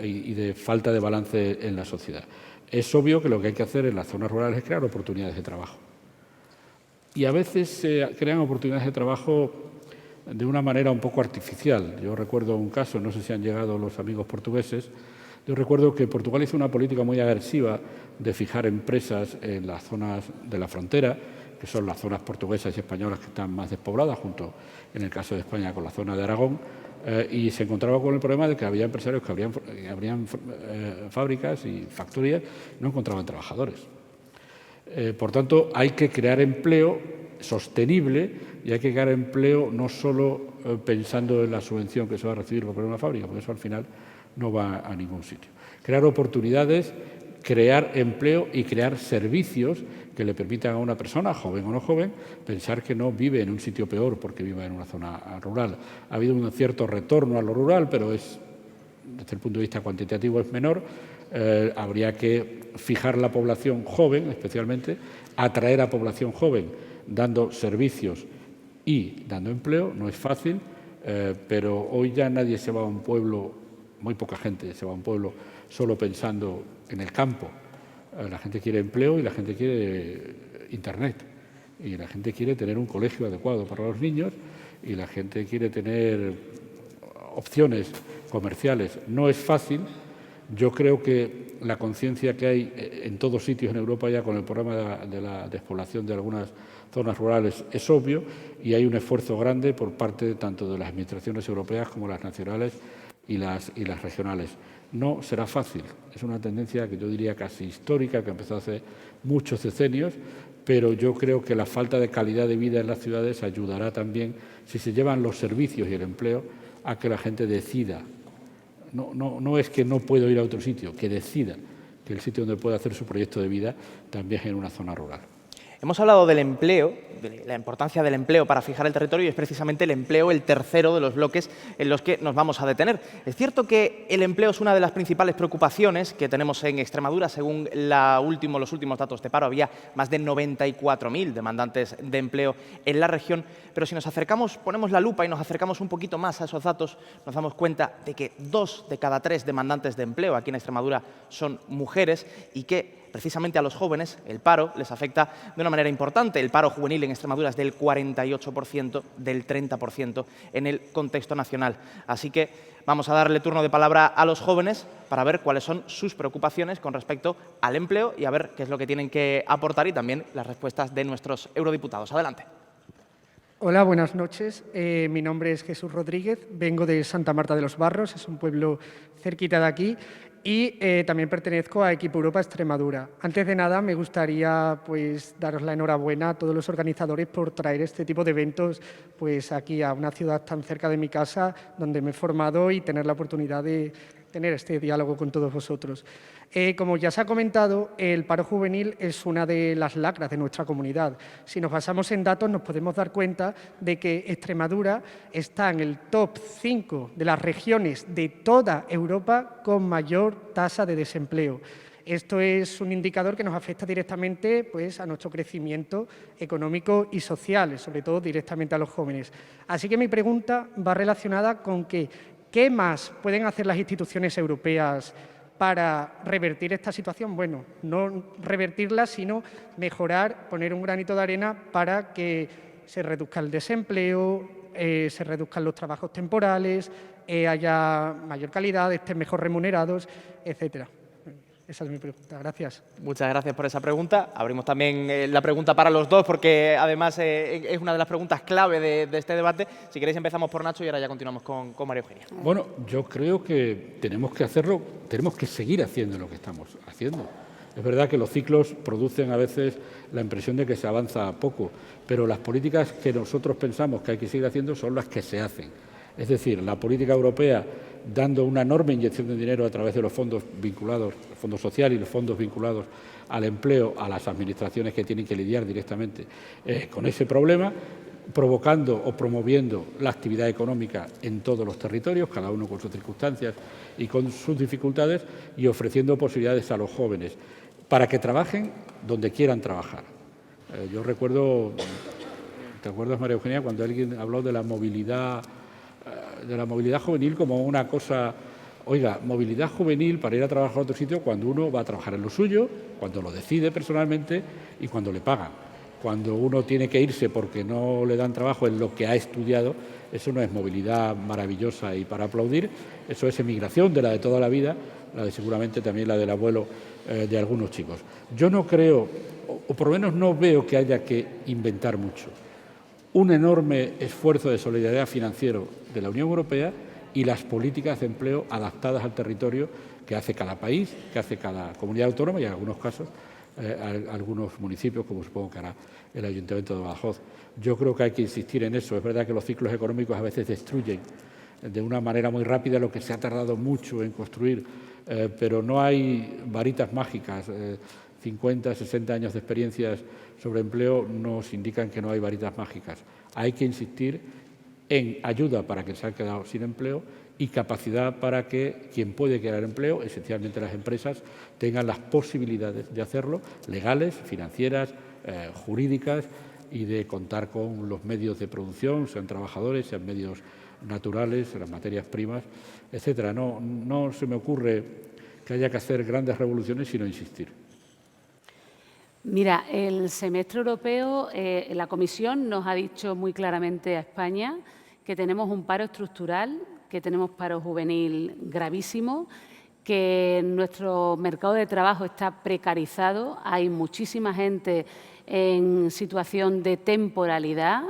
y de falta de balance en la sociedad. Es obvio que lo que hay que hacer en las zonas rurales es crear oportunidades de trabajo. Y a veces se crean oportunidades de trabajo de una manera un poco artificial. Yo recuerdo un caso, no sé si han llegado los amigos portugueses, yo recuerdo que Portugal hizo una política muy agresiva de fijar empresas en las zonas de la frontera, que son las zonas portuguesas y españolas que están más despobladas, junto, en el caso de España, con la zona de Aragón, y se encontraba con el problema de que había empresarios que abrían fábricas y factorías y no encontraban trabajadores. Por tanto, hay que crear empleo sostenible y hay que crear empleo no solo pensando en la subvención que se va a recibir por poner una fábrica, porque eso al final no va a ningún sitio. Crear oportunidades crear empleo y crear servicios que le permitan a una persona, joven o no joven, pensar que no vive en un sitio peor porque vive en una zona rural. Ha habido un cierto retorno a lo rural, pero desde el punto de vista cuantitativo es menor. Habría que fijar la población joven, especialmente, atraer a población joven, dando servicios y dando empleo. No es fácil, pero hoy ya nadie se va a un pueblo, muy poca gente se va a un pueblo solo pensando en el campo. La gente quiere empleo y la gente quiere Internet. Y la gente quiere tener un colegio adecuado para los niños y la gente quiere tener opciones comerciales. No es fácil. Yo creo que la conciencia que hay en todos sitios en Europa ya con el problema de la despoblación de algunas zonas rurales es obvio y hay un esfuerzo grande por parte tanto de las administraciones europeas como las nacionales y las regionales. No será fácil, es una tendencia que yo diría casi histórica, que empezó hace muchos decenios, pero yo creo que la falta de calidad de vida en las ciudades ayudará también, si se llevan los servicios y el empleo, a que la gente decida. No es que no puedo ir a otro sitio, que decida que el sitio donde puede hacer su proyecto de vida también es en una zona rural. Hemos hablado del empleo, de la importancia del empleo para fijar el territorio, y es precisamente el empleo el tercero de los bloques en los que nos vamos a detener. Es cierto que el empleo es una de las principales preocupaciones que tenemos en Extremadura. Según los últimos datos de paro, había más de 94.000 demandantes de empleo en la región, pero si nos acercamos, ponemos la lupa y nos acercamos un poquito más a esos datos, nos damos cuenta de que 2 de cada 3 demandantes de empleo aquí en Extremadura son mujeres y que precisamente a los jóvenes el paro les afecta de una manera importante. El paro juvenil en Extremadura es del 48%, del 30% en el contexto nacional. Así que vamos a darle turno de palabra a los jóvenes para ver cuáles son sus preocupaciones con respecto al empleo y a ver qué es lo que tienen que aportar y también las respuestas de nuestros eurodiputados. Adelante. Hola, buenas noches. Mi nombre es Jesús Rodríguez, vengo de Santa Marta de los Barros, es un pueblo cerquita de aquí, y también pertenezco a Equipo Europa Extremadura. Antes de nada, me gustaría daros la enhorabuena a todos los organizadores por traer este tipo de eventos aquí a una ciudad tan cerca de mi casa, donde me he formado, y tener la oportunidad de tener este diálogo con todos vosotros. Como ya se ha comentado, el paro juvenil es una de las lacras de nuestra comunidad. Si nos basamos en datos, nos podemos dar cuenta de que Extremadura está en el top 5 de las regiones de toda Europa con mayor tasa de desempleo. Esto es un indicador que nos afecta directamente a nuestro crecimiento económico y social, sobre todo directamente a los jóvenes. Así que mi pregunta va relacionada con ¿qué más pueden hacer las instituciones europeas para revertir esta situación? Bueno, no revertirla, sino mejorar, poner un granito de arena para que se reduzca el desempleo, se reduzcan los trabajos temporales, haya mayor calidad, estén mejor remunerados, etcétera. Esa es mi pregunta. Gracias. Muchas gracias por esa pregunta. Abrimos también la pregunta para los dos, porque además es una de las preguntas clave de este debate. Si queréis empezamos por Nacho y ahora ya continuamos con María Eugenia. Bueno, yo creo que tenemos que hacerlo, tenemos que seguir haciendo lo que estamos haciendo. Es verdad que los ciclos producen a veces la impresión de que se avanza poco, pero las políticas que nosotros pensamos que hay que seguir haciendo son las que se hacen. Es decir, la política europea dando una enorme inyección de dinero a través de los fondos vinculados, el Fondo Social y los fondos vinculados al empleo, a las administraciones que tienen que lidiar directamente con ese problema, provocando o promoviendo la actividad económica en todos los territorios, cada uno con sus circunstancias y con sus dificultades, y ofreciendo posibilidades a los jóvenes para que trabajen donde quieran trabajar. Yo recuerdo, ¿te acuerdas, María Eugenia, cuando alguien habló de la movilidad juvenil como una cosa? Oiga, movilidad juvenil para ir a trabajar a otro sitio cuando uno va a trabajar en lo suyo, cuando lo decide personalmente y cuando le pagan. Cuando uno tiene que irse porque no le dan trabajo en lo que ha estudiado, eso no es movilidad maravillosa y para aplaudir, eso es emigración de la de toda la vida, la de seguramente también la del abuelo de algunos chicos. Yo no creo, o por lo menos no veo que haya que inventar mucho. Un enorme esfuerzo de solidaridad financiero de la Unión Europea y las políticas de empleo adaptadas al territorio que hace cada país, que hace cada comunidad autónoma y en algunos casos algunos municipios, como supongo que hará el Ayuntamiento de Badajoz. Yo creo que hay que insistir en eso. Es verdad que los ciclos económicos a veces destruyen de una manera muy rápida lo que se ha tardado mucho en construir, pero no hay varitas mágicas. 50, 60 años de experiencias sobre empleo nos indican que no hay varitas mágicas. Hay que insistir en ayuda para quien se ha quedado sin empleo y capacidad para que quien puede crear empleo, esencialmente las empresas, tengan las posibilidades de hacerlo, legales, financieras, jurídicas, y de contar con los medios de producción, sean trabajadores, sean medios naturales, las materias primas, etcétera. No se me ocurre que haya que hacer grandes revoluciones, sino insistir. Mira, el semestre europeo, la Comisión nos ha dicho muy claramente a España que tenemos un paro estructural, que tenemos paro juvenil gravísimo, que nuestro mercado de trabajo está precarizado, hay muchísima gente en situación de temporalidad,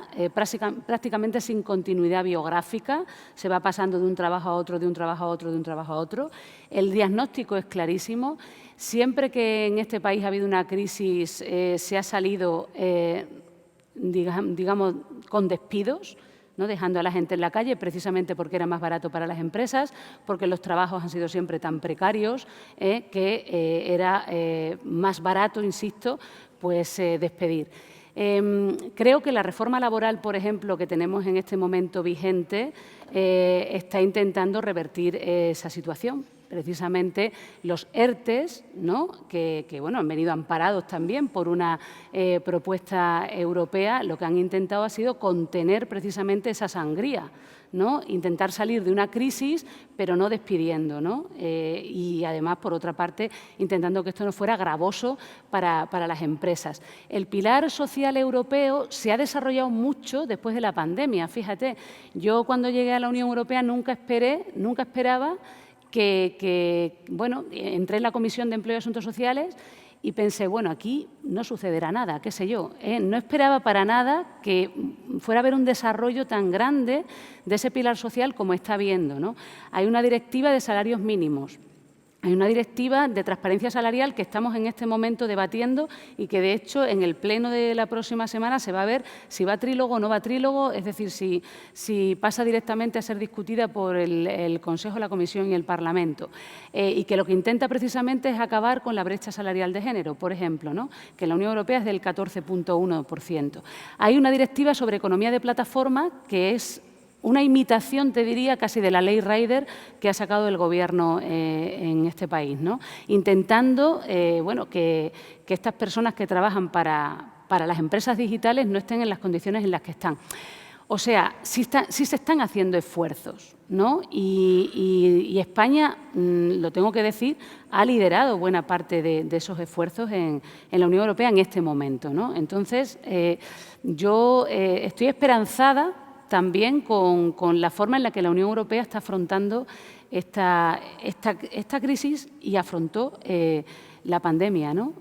prácticamente sin continuidad biográfica, se va pasando de un trabajo a otro, de un trabajo a otro, de un trabajo a otro. El diagnóstico es clarísimo. Siempre que en este país ha habido una crisis, se ha salido, digamos, con despidos, ¿no? Dejando a la gente en la calle precisamente porque era más barato para las empresas, porque los trabajos han sido siempre tan precarios que era más barato, insisto, pues despedir. Creo que la reforma laboral, por ejemplo, que tenemos en este momento vigente, está intentando revertir esa situación. Precisamente los ERTEs, ¿no? que bueno, han venido amparados también por una propuesta europea, lo que han intentado ha sido contener precisamente esa sangría, ¿no? Intentar salir de una crisis, pero no despidiendo, ¿no? Y además, por otra parte, intentando que esto no fuera gravoso para las empresas. El pilar social europeo se ha desarrollado mucho después de la pandemia. Fíjate, yo cuando llegué a la Unión Europea nunca esperaba bueno, entré en la Comisión de Empleo y Asuntos Sociales y pensé, bueno, aquí no sucederá nada, qué sé yo. No esperaba para nada que fuera a haber un desarrollo tan grande de ese pilar social como está habiendo, ¿no? Hay una directiva de salarios mínimos. Hay una directiva de transparencia salarial que estamos en este momento debatiendo y que, de hecho, en el pleno de la próxima semana se va a ver si va a trílogo o no va a trílogo, es decir, si pasa directamente a ser discutida por el Consejo, la Comisión y el Parlamento. Y que lo que intenta precisamente es acabar con la brecha salarial de género, por ejemplo, ¿no? Que en la Unión Europea es del 14,1%. Hay una directiva sobre economía de plataforma que es una imitación, te diría, casi de la ley Rider que ha sacado el Gobierno en este país, ¿no? Intentando bueno, que estas personas que trabajan para las empresas digitales no estén en las condiciones en las que están. O sea, sí se están haciendo esfuerzos, ¿no? Y España, lo tengo que decir, ha liderado buena parte de esos esfuerzos en la Unión Europea en este momento, ¿no? Entonces, yo estoy esperanzada también con la forma en la que la Unión Europea está afrontando esta crisis y afrontó la pandemia, ¿no?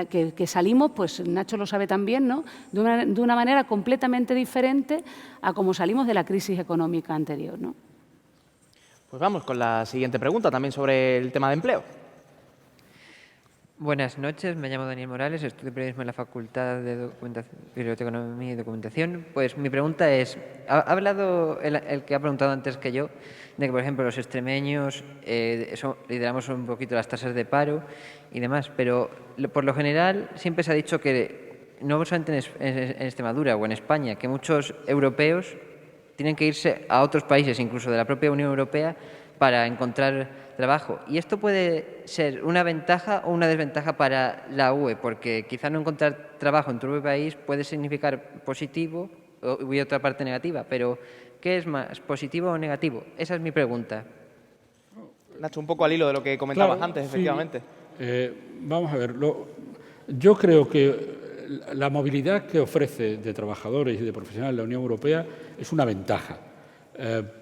Que salimos, pues Nacho lo sabe también, ¿no? De una manera completamente diferente a como salimos de la crisis económica anterior, ¿no? Pues vamos con la siguiente pregunta, también sobre el tema de empleo. Buenas noches, me llamo Daniel Morales, estudio periodismo en la Facultad de Biblioteconomía y Documentación. Pues mi pregunta es, ha hablado el que ha preguntado antes que yo, de que, por ejemplo, los extremeños lideramos un poquito las tasas de paro y demás, pero por lo general siempre se ha dicho que, no solamente en Extremadura o en España, que muchos europeos tienen que irse a otros países, incluso de la propia Unión Europea, para encontrar trabajo. Y esto puede ser una ventaja o una desventaja para la UE, porque quizá no encontrar trabajo en tu propio país puede significar positivo y otra parte negativa, pero ¿qué es más, positivo o negativo? Esa es mi pregunta. Nacho, un poco al hilo de lo que comentabas Claro, antes, sí. efectivamente. Vamos a ver, yo creo que la movilidad que ofrece de trabajadores y de profesionales la Unión Europea es una ventaja,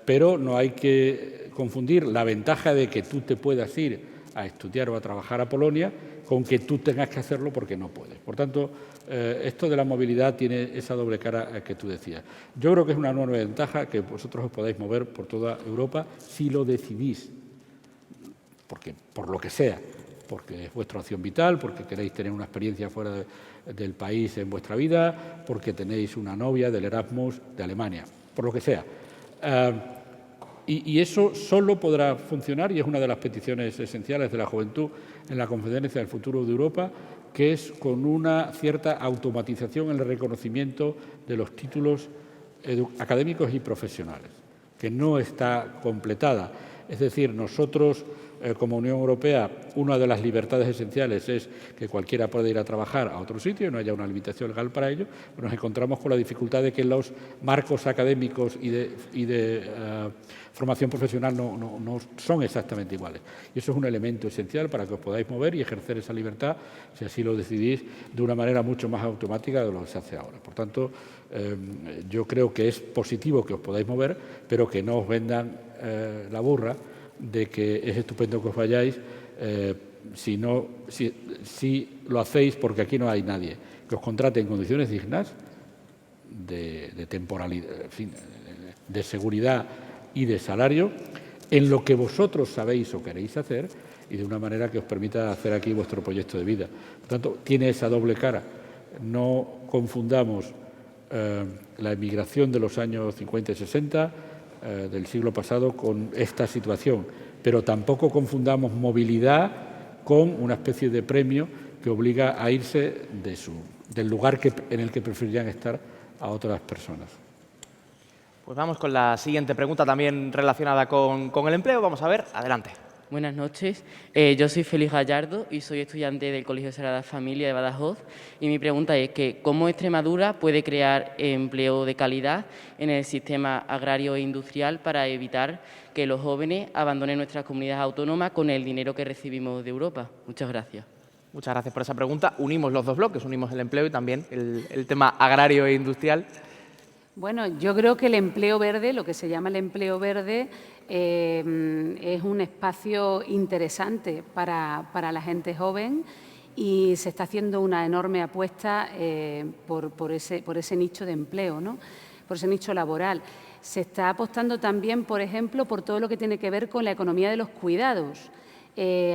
pero no hay que confundir la ventaja de que tú te puedas ir a estudiar o a trabajar a Polonia con que tú tengas que hacerlo porque no puedes. Por tanto, esto de la movilidad tiene esa doble cara que tú decías. Yo creo que es una enorme ventaja que vosotros os podáis mover por toda Europa si lo decidís, porque, por lo que sea, porque es vuestra opción vital, porque queréis tener una experiencia fuera del país en vuestra vida, porque tenéis una novia del Erasmus de Alemania, por lo que sea. Y eso solo podrá funcionar, y es una de las peticiones esenciales de la juventud en la Conferencia del Futuro de Europa, que es con una cierta automatización en el reconocimiento de los títulos académicos y profesionales, que no está completada. Es decir, nosotros, como Unión Europea, una de las libertades esenciales es que cualquiera pueda ir a trabajar a otro sitio y no haya una limitación legal para ello. Nos encontramos con la dificultad de que los marcos académicos y de formación profesional no son exactamente iguales. Y eso es un elemento esencial para que os podáis mover y ejercer esa libertad, si así lo decidís, de una manera mucho más automática de lo que se hace ahora. Por tanto, yo creo que es positivo que os podáis mover, pero que no os vendan la burra de que es estupendo que os vayáis si lo hacéis porque aquí no hay nadie que os contrate en condiciones dignas de temporalidad, en fin, de seguridad y de salario, en lo que vosotros sabéis o queréis hacer y de una manera que os permita hacer aquí vuestro proyecto de vida. Por tanto, tiene esa doble cara. No confundamos la emigración de los años 50 y 60 del siglo pasado con esta situación, pero tampoco confundamos movilidad con una especie de premio que obliga a irse del lugar en el que preferirían estar a otras personas. Pues vamos con la siguiente pregunta, también relacionada con el empleo. Vamos a ver, adelante. Buenas noches, yo soy Félix Gallardo y soy estudiante del Colegio Sagrada Familia de Badajoz, y mi pregunta es que ¿cómo Extremadura puede crear empleo de calidad en el sistema agrario e industrial para evitar que los jóvenes abandonen nuestras comunidades autónomas con el dinero que recibimos de Europa? Muchas gracias. Muchas gracias por esa pregunta. Unimos los dos bloques, unimos el empleo y también el tema agrario e industrial. Bueno, yo creo que el empleo verde, lo que se llama el empleo verde, es un espacio interesante para la gente joven, y se está haciendo una enorme apuesta por ese nicho de empleo, ¿no? Por ese nicho laboral. Se está apostando también, por ejemplo, por todo lo que tiene que ver con la economía de los cuidados.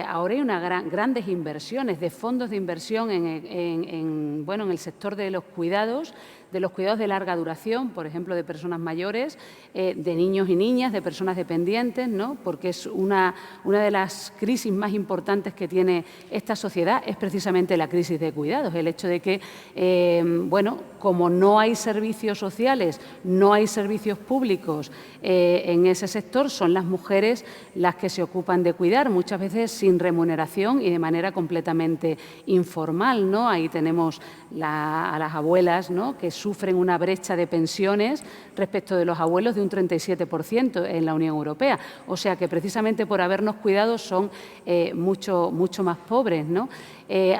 Ahora hay grandes inversiones de fondos de inversión en el sector de los cuidados de larga duración, por ejemplo, de personas mayores, de niños y niñas, de personas dependientes, ¿no? Porque es una de las crisis más importantes que tiene esta sociedad, es precisamente la crisis de cuidados, el hecho de que, como no hay servicios sociales, no hay servicios públicos en ese sector, son las mujeres las que se ocupan de cuidar, muchas veces sin remuneración y de manera completamente informal, ¿no? Ahí tenemos a las abuelas, ¿no?, que sufren una brecha de pensiones respecto de los abuelos de un 37% en la Unión Europea. O sea que precisamente por habernos cuidado son mucho más pobres, ¿no?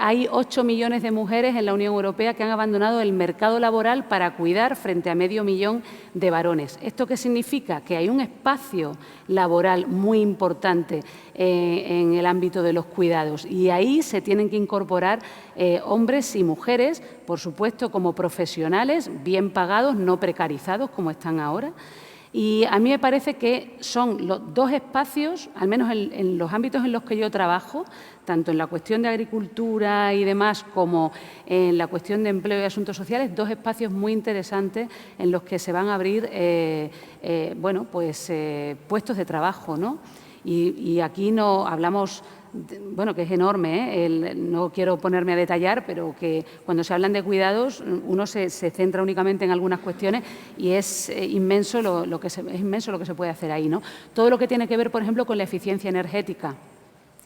Hay 8 millones de mujeres en la Unión Europea que han abandonado el mercado laboral para cuidar frente a 500.000 de varones. ¿Esto qué significa? Que hay un espacio laboral muy importante en el ámbito de los cuidados, y ahí se tienen que incorporar hombres y mujeres, por supuesto, como profesionales, bien pagados, no precarizados como están ahora. Y a mí me parece que son los dos espacios, al menos en los ámbitos en los que yo trabajo, tanto en la cuestión de agricultura y demás como en la cuestión de empleo y asuntos sociales, dos espacios muy interesantes en los que se van a abrir puestos de trabajo, ¿no? Y aquí no hablamos, que es enorme, no quiero ponerme a detallar, pero que cuando se hablan de cuidados uno se centra únicamente en algunas cuestiones y es inmenso lo que se puede hacer ahí, ¿no? Todo lo que tiene que ver, por ejemplo, con la eficiencia energética.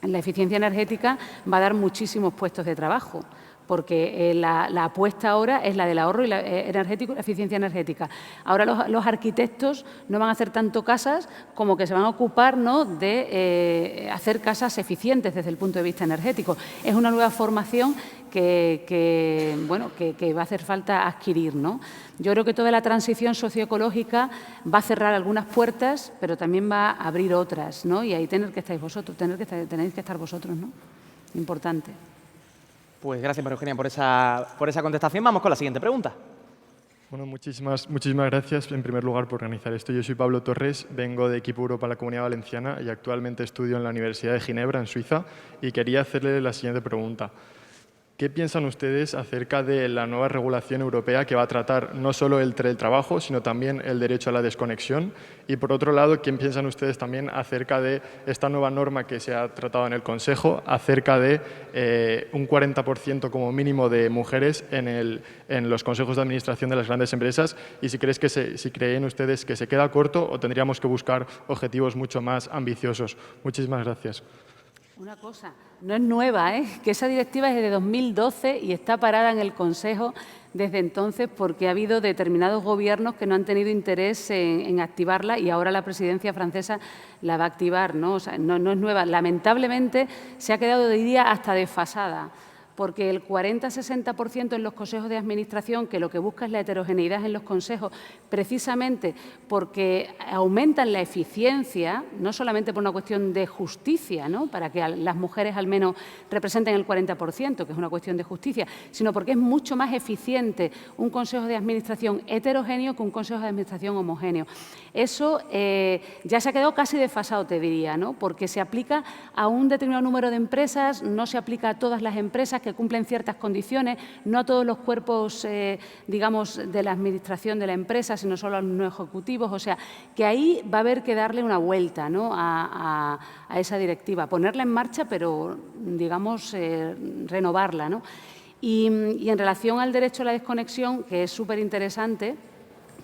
La eficiencia energética va a dar muchísimos puestos de trabajo, porque la apuesta ahora es la del ahorro energético y la eficiencia energética. Ahora los arquitectos no van a hacer tanto casas como que se van a ocupar, ¿no?, de hacer casas eficientes desde el punto de vista energético. Es una nueva formación que va a hacer falta adquirir, ¿no? Yo creo que toda la transición socioecológica va a cerrar algunas puertas, pero también va a abrir otras, ¿no? Y ahí tenéis que estar vosotros, ¿no? Importante. Pues gracias, María Eugenia, por esa contestación. Vamos con la siguiente pregunta. Bueno, muchísimas gracias en primer lugar por organizar esto. Yo soy Pablo Torres, vengo de Equipo Europa en la Comunidad Valenciana y actualmente estudio en la Universidad de Ginebra, en Suiza, y quería hacerle la siguiente pregunta. ¿qué piensan ustedes acerca de la nueva regulación europea que va a tratar no solo el teletrabajo, sino también el derecho a la desconexión? Y por otro lado, ¿qué piensan ustedes también acerca de esta nueva norma que se ha tratado en el Consejo, acerca de un 40% como mínimo de mujeres en los consejos de administración de las grandes empresas? Y si creen ustedes que se queda corto o tendríamos que buscar objetivos mucho más ambiciosos. Muchísimas gracias. Una cosa, no es nueva, que esa directiva es de 2012 y está parada en el Consejo desde entonces porque ha habido determinados gobiernos que no han tenido interés en activarla y ahora la presidencia francesa la va a activar, ¿no? O sea, no es nueva. Lamentablemente se ha quedado, diría, hasta desfasada, porque el 40-60% en los consejos de administración, que lo que busca es la heterogeneidad en los consejos, precisamente porque aumentan la eficiencia, no solamente por una cuestión de justicia, ¿no?, para que las mujeres al menos representen el 40%, que es una cuestión de justicia, sino porque es mucho más eficiente un consejo de administración heterogéneo que un consejo de administración homogéneo. Eso ya se ha quedado casi desfasado, te diría, ¿no?, porque se aplica a un determinado número de empresas, no se aplica a todas las empresas que cumplen ciertas condiciones, no a todos los cuerpos, digamos, de la administración de la empresa, sino solo a los no ejecutivos. O sea, que ahí va a haber que darle una vuelta, ¿no?, a esa directiva, ponerla en marcha, pero, digamos, renovarla, ¿no? Y en relación al derecho a la desconexión, que es súper interesante,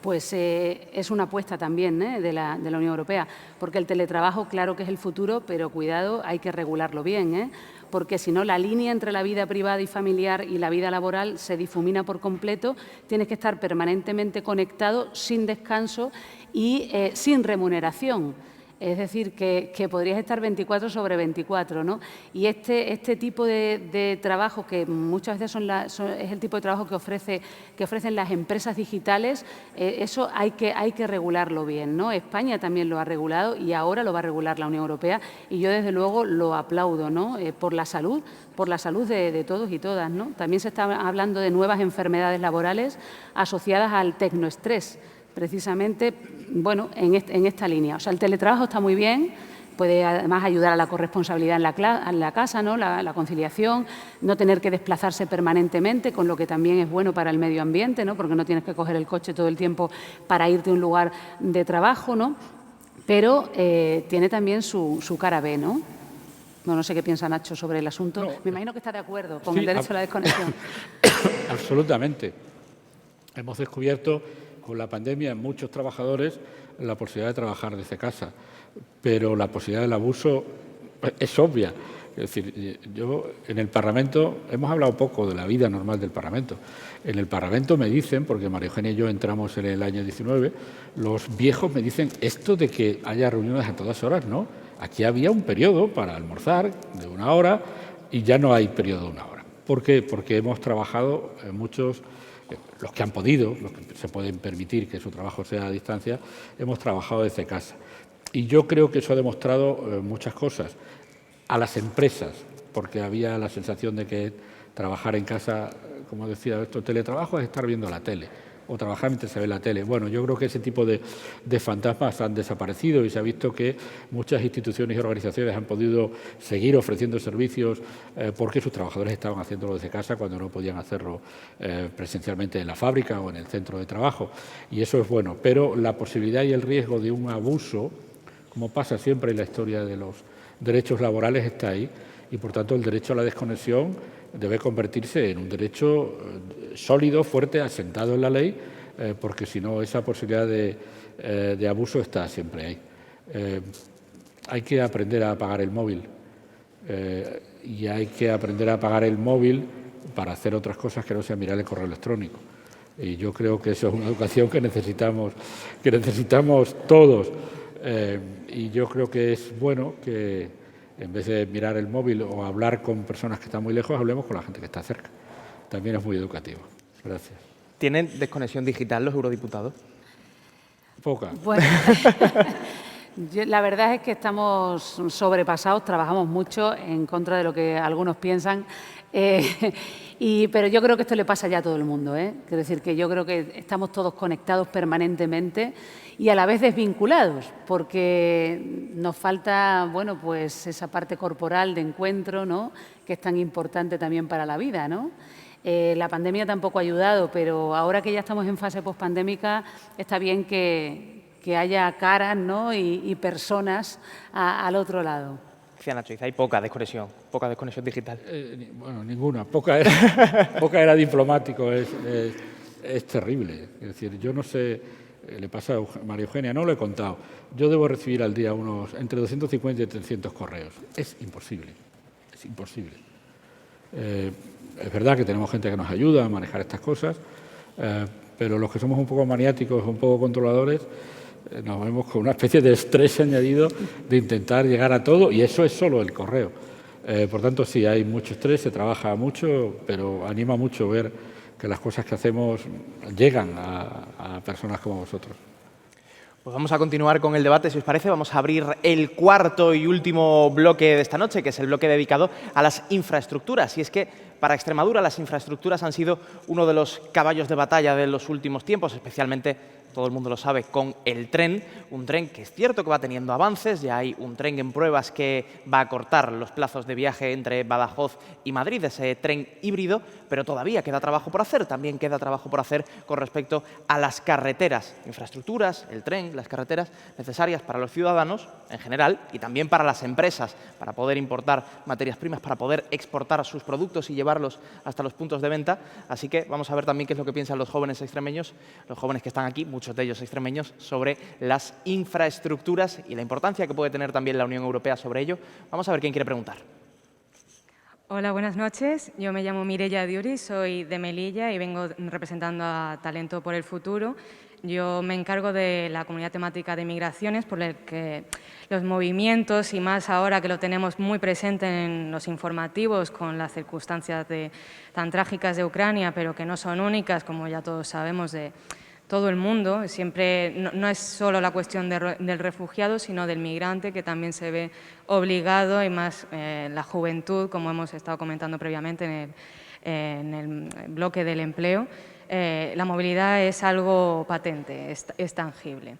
pues es una apuesta también de la Unión Europea, porque el teletrabajo, claro que es el futuro, pero cuidado, hay que regularlo bien, porque si no la línea entre la vida privada y familiar y la vida laboral se difumina por completo, tienes que estar permanentemente conectado, sin descanso y sin remuneración. Es decir, que podrías estar 24 sobre 24, ¿no? Y este tipo de trabajo, que muchas veces es el tipo de trabajo que ofrecen las empresas digitales, eso hay que regularlo bien, ¿no? España también lo ha regulado y ahora lo va a regular la Unión Europea y yo, desde luego, lo aplaudo, ¿no?, por la salud de todos y todas, ¿no? También se está hablando de nuevas enfermedades laborales asociadas al tecnoestrés, precisamente, bueno, en esta línea. O sea, el teletrabajo está muy bien, puede además ayudar a la corresponsabilidad en la casa, ¿no?, la conciliación, no tener que desplazarse permanentemente, con lo que también es bueno para el medio ambiente, ¿no?, porque no tienes que coger el coche todo el tiempo para irte a un lugar de trabajo, ¿no? Pero tiene también su cara B, ¿no? No sé qué piensa Nacho sobre el asunto. No, me imagino que está de acuerdo con el derecho a la desconexión. Absolutamente. Hemos descubierto con la pandemia en muchos trabajadores la posibilidad de trabajar desde casa, pero la posibilidad del abuso es obvia. Es decir, yo en el Parlamento, hemos hablado poco de la vida normal del Parlamento. En el Parlamento me dicen, porque María Eugenia y yo entramos en el año 19, los viejos me dicen esto de que haya reuniones a todas horas, ¿no? Aquí había un periodo para almorzar de 1 hora y ya no hay periodo de 1 hora. ¿Por qué? Porque hemos trabajado muchos, los que han podido, los que se pueden permitir que su trabajo sea a distancia, hemos trabajado desde casa. Y yo creo que eso ha demostrado muchas cosas. A las empresas, porque había la sensación de que trabajar en casa, como decía, esto teletrabajo es estar viendo la tele, o trabajar mientras se ve la tele. Bueno, yo creo que ese tipo de fantasmas han desaparecido y se ha visto que muchas instituciones y organizaciones han podido seguir ofreciendo servicios porque sus trabajadores estaban haciéndolo desde casa cuando no podían hacerlo presencialmente en la fábrica o en el centro de trabajo. Y eso es bueno, pero la posibilidad y el riesgo de un abuso, como pasa siempre en la historia de los derechos laborales, está ahí, y por tanto el derecho a la desconexión debe convertirse en un derecho sólido, fuerte, asentado en la ley, porque si no esa posibilidad de abuso está siempre ahí. Hay que aprender a apagar el móvil y hay que aprender a apagar el móvil para hacer otras cosas que no sea mirar el correo electrónico. Y yo creo que eso es una educación que necesitamos todos. Y yo creo que es bueno que en vez de mirar el móvil o hablar con personas que están muy lejos, hablemos con la gente que está cerca. También es muy educativo. Gracias. ¿Tienen desconexión digital los eurodiputados? Poca. Bueno, La verdad es que estamos sobrepasados, trabajamos mucho en contra de lo que algunos piensan, pero yo creo que esto le pasa ya a todo el mundo, ¿eh? Es decir, que yo creo que estamos todos conectados permanentemente y a la vez desvinculados, porque nos falta, bueno, pues esa parte corporal de encuentro, ¿no?, que es tan importante también para la vida, ¿no? La pandemia tampoco ha ayudado, pero ahora que ya estamos en fase pospandémica, está bien que haya caras, ¿no?, y personas al otro lado. Decía Nacho, dice, hay poca desconexión digital. Bueno, ninguna. Poca era diplomático, es terrible. Es decir, yo no sé, le pasa a María Eugenia, no lo he contado. Yo debo recibir al día entre 250 y 300 correos. Es imposible, es imposible. Es verdad que tenemos gente que nos ayuda a manejar estas cosas, pero los que somos un poco maniáticos, un poco controladores, nos vemos con una especie de estrés añadido de intentar llegar a todo, y eso es solo el correo. Por tanto, sí, hay mucho estrés, se trabaja mucho, pero anima mucho ver que las cosas que hacemos llegan a personas como vosotros. Pues vamos a continuar con el debate, si os parece. Vamos a abrir el cuarto y último bloque de esta noche, que es el bloque dedicado a las infraestructuras. Y es que para Extremadura las infraestructuras han sido uno de los caballos de batalla de los últimos tiempos, especialmente, todo el mundo lo sabe, con el tren. Un tren que es cierto que va teniendo avances, ya hay un tren en pruebas que va a cortar los plazos de viaje entre Badajoz y Madrid, ese tren híbrido, pero todavía queda trabajo por hacer. También queda trabajo por hacer con respecto a las carreteras, infraestructuras, el tren, las carreteras necesarias para los ciudadanos en general y también para las empresas, para poder importar materias primas, para poder exportar sus productos y llevarlos hasta los puntos de venta. Así que vamos a ver también qué es lo que piensan los jóvenes extremeños, los jóvenes que están aquí, muchos de ellos extremeños, sobre las infraestructuras y la importancia que puede tener también la Unión Europea sobre ello. Vamos a ver quién quiere preguntar. Hola, buenas noches. Yo me llamo Mireia Diuri, soy de Melilla y vengo representando a Talento por el Futuro. Yo me encargo de la comunidad temática de migraciones, por el que los movimientos, y más ahora que lo tenemos muy presente en los informativos con las circunstancias tan trágicas de Ucrania, pero que no son únicas, como ya todos sabemos, de todo el mundo. Siempre no es solo la cuestión del refugiado, sino del migrante, que también se ve obligado, y más la juventud, como hemos estado comentando previamente en el bloque del empleo. La movilidad es algo patente, es tangible.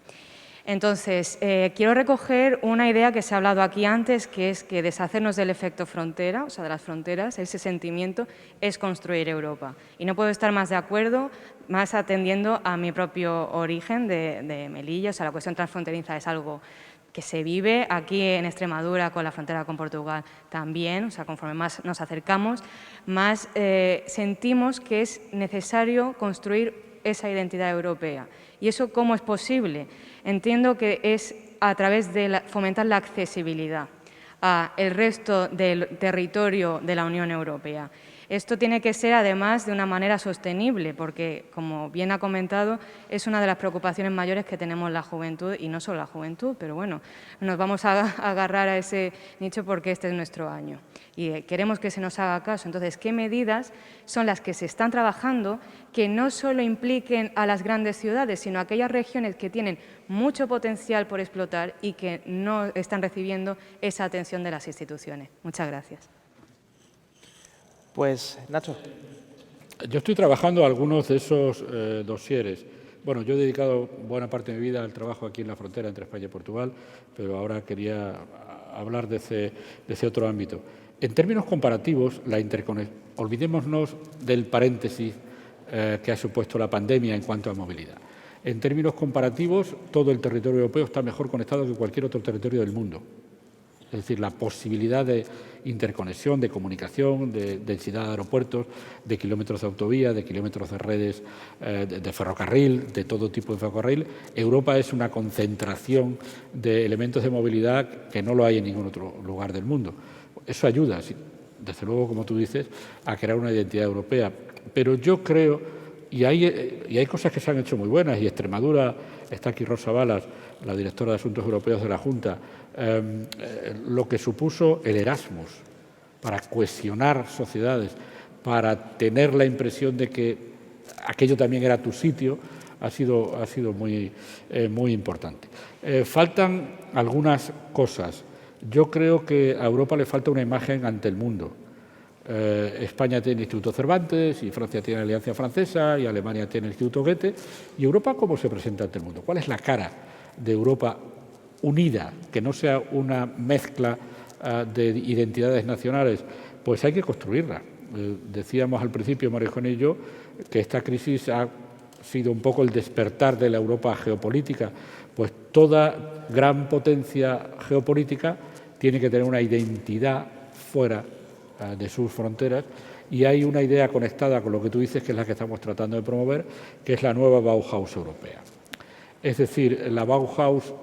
Entonces, quiero recoger una idea que se ha hablado aquí antes, que es que deshacernos del efecto frontera, o sea, de las fronteras, ese sentimiento, es construir Europa. Y no puedo estar más de acuerdo, más atendiendo a mi propio origen de Melilla. O sea, la cuestión transfronteriza es algo que se vive aquí en Extremadura, con la frontera con Portugal también. O sea, conforme más nos acercamos, más sentimos que es necesario construir esa identidad europea. ¿Y eso cómo es posible? Entiendo que es a través de fomentar la accesibilidad al resto del territorio de la Unión Europea. Esto tiene que ser, además, de una manera sostenible, porque, como bien ha comentado, es una de las preocupaciones mayores que tenemos la juventud, y no solo la juventud, pero bueno, nos vamos a agarrar a ese nicho porque este es nuestro año y queremos que se nos haga caso. Entonces, ¿qué medidas son las que se están trabajando que no solo impliquen a las grandes ciudades, sino a aquellas regiones que tienen mucho potencial por explotar y que no están recibiendo esa atención de las instituciones? Muchas gracias. Pues, Nacho. Yo estoy trabajando algunos de esos dosieres. Bueno, yo he dedicado buena parte de mi vida al trabajo aquí en la frontera entre España y Portugal, pero ahora quería hablar de ese otro ámbito. En términos comparativos, olvidémonos del paréntesis que ha supuesto la pandemia en cuanto a movilidad. En términos comparativos, todo el territorio europeo está mejor conectado que cualquier otro territorio del mundo. Es decir, la posibilidad de interconexión, de comunicación, de densidad de aeropuertos, de kilómetros de autovía, de kilómetros de redes de ferrocarril, de todo tipo de ferrocarril. Europa es una concentración de elementos de movilidad que no lo hay en ningún otro lugar del mundo. Eso ayuda, desde luego, como tú dices, a crear una identidad europea. Pero yo creo, y hay cosas que se han hecho muy buenas, y Extremadura, está aquí Rosa Balas, la directora de Asuntos Europeos de la Junta, lo que supuso el Erasmus para cohesionar sociedades, para tener la impresión de que aquello también era tu sitio, ha sido muy importante. Faltan algunas cosas. Yo creo que a Europa le falta una imagen ante el mundo. España tiene el Instituto Cervantes y Francia tiene la Alianza Francesa y Alemania tiene el Instituto Goethe. ¿Y Europa cómo se presenta ante el mundo? ¿Cuál es la cara de Europa unida, que no sea una mezcla de identidades nacionales? Pues hay que construirla. Decíamos al principio, María Eugenia y yo, que esta crisis ha sido un poco el despertar de la Europa geopolítica. Pues toda gran potencia geopolítica tiene que tener una identidad fuera de sus fronteras, y hay una idea conectada con lo que tú dices, que es la que estamos tratando de promover, que es la nueva Bauhaus europea. Es decir, la Bauhaus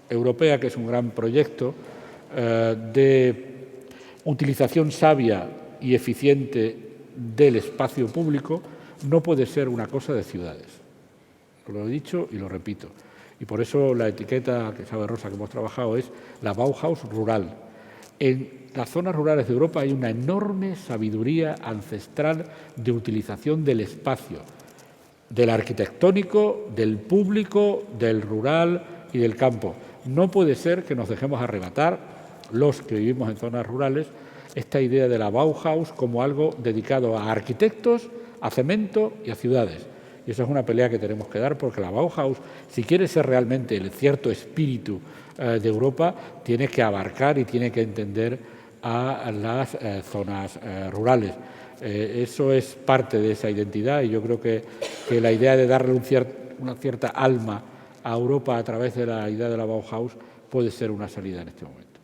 europea, que es un gran proyecto de utilización sabia y eficiente del espacio público, no puede ser una cosa de ciudades. Lo he dicho y lo repito. Y por eso la etiqueta que sabe Rosa que hemos trabajado es la Bauhaus rural. En las zonas rurales de Europa hay una enorme sabiduría ancestral de utilización del espacio, del arquitectónico, del público, del rural y del campo. No puede ser que nos dejemos arrebatar, los que vivimos en zonas rurales, esta idea de la Bauhaus como algo dedicado a arquitectos, a cemento y a ciudades. Y esa es una pelea que tenemos que dar, porque la Bauhaus, si quiere ser realmente el cierto espíritu de Europa, tiene que abarcar y tiene que entender a las zonas rurales. Eso es parte de esa identidad, y yo creo que la idea de darle una cierta alma a Europa a través de la idea de la Bauhaus puede ser una salida en este momento.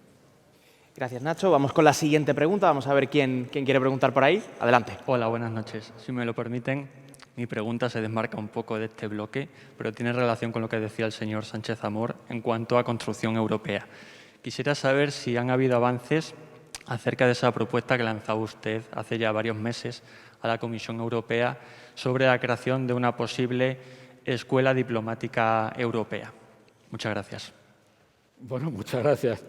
Gracias, Nacho. Vamos con la siguiente pregunta. Vamos a ver quién quiere preguntar por ahí. Adelante. Hola, buenas noches. Si me lo permiten, mi pregunta se desmarca un poco de este bloque, pero tiene relación con lo que decía el señor Sánchez Amor en cuanto a construcción europea. Quisiera saber si han habido avances acerca de esa propuesta que lanzaba usted hace ya varios meses a la Comisión Europea sobre la creación de una posible escuela diplomática europea. Muchas gracias. Bueno, muchas gracias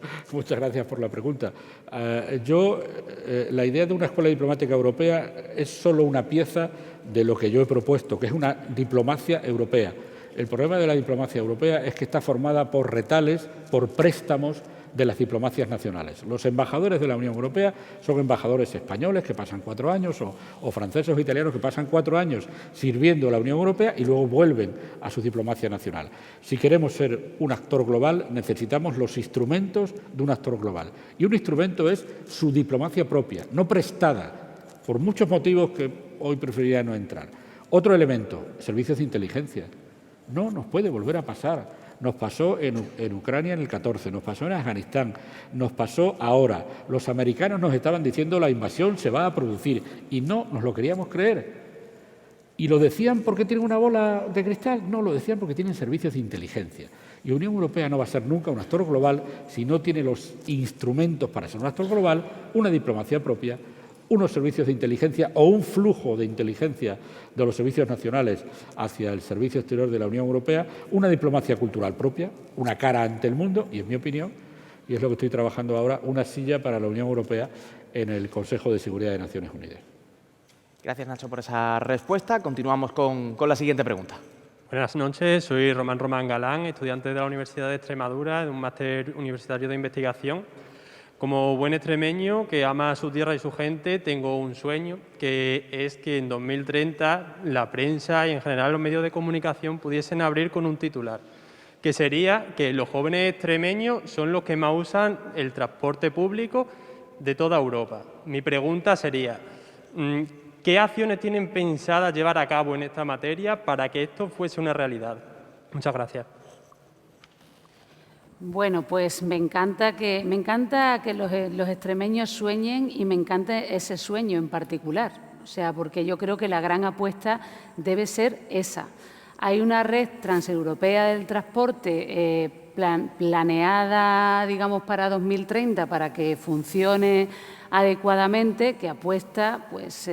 por la pregunta. La idea de una escuela diplomática europea es solo una pieza de lo que yo he propuesto, que es una diplomacia europea. El problema de la diplomacia europea es que está formada por retales, por préstamos de las diplomacias nacionales. Los embajadores de la Unión Europea son embajadores españoles que pasan 4 años o franceses o italianos que pasan 4 años sirviendo a la Unión Europea y luego vuelven a su diplomacia nacional. Si queremos ser un actor global, necesitamos los instrumentos de un actor global. Y un instrumento es su diplomacia propia, no prestada, por muchos motivos que hoy preferiría no entrar. Otro elemento, servicios de inteligencia. No nos puede volver a pasar. Nos pasó en Ucrania en el 14, nos pasó en Afganistán, nos pasó ahora. Los americanos nos estaban diciendo la invasión se va a producir y no nos lo queríamos creer. ¿Y lo decían porque tienen una bola de cristal? No, lo decían porque tienen servicios de inteligencia. Y la Unión Europea no va a ser nunca un actor global si no tiene los instrumentos para ser un actor global, una diplomacia propia, unos servicios de inteligencia o un flujo de inteligencia de los servicios nacionales hacia el servicio exterior de la Unión Europea, una diplomacia cultural propia, una cara ante el mundo, y en mi opinión, y es lo que estoy trabajando ahora, una silla para la Unión Europea en el Consejo de Seguridad de Naciones Unidas. Gracias, Nacho, por esa respuesta. Continuamos con la siguiente pregunta. Buenas noches, soy Román Galán, estudiante de la Universidad de Extremadura, de un máster universitario de investigación. Como buen extremeño que ama su tierra y su gente, tengo un sueño, que es que en 2030 la prensa y en general los medios de comunicación pudiesen abrir con un titular, que sería que los jóvenes extremeños son los que más usan el transporte público de toda Europa. Mi pregunta sería, ¿qué acciones tienen pensadas llevar a cabo en esta materia para que esto fuese una realidad? Muchas gracias. Bueno, pues me encanta que los extremeños sueñen, y me encanta ese sueño en particular. O sea, porque yo creo que la gran apuesta debe ser esa. Hay una red transeuropea del transporte planeada, digamos, para 2030 para que funcione adecuadamente, que apuesta pues,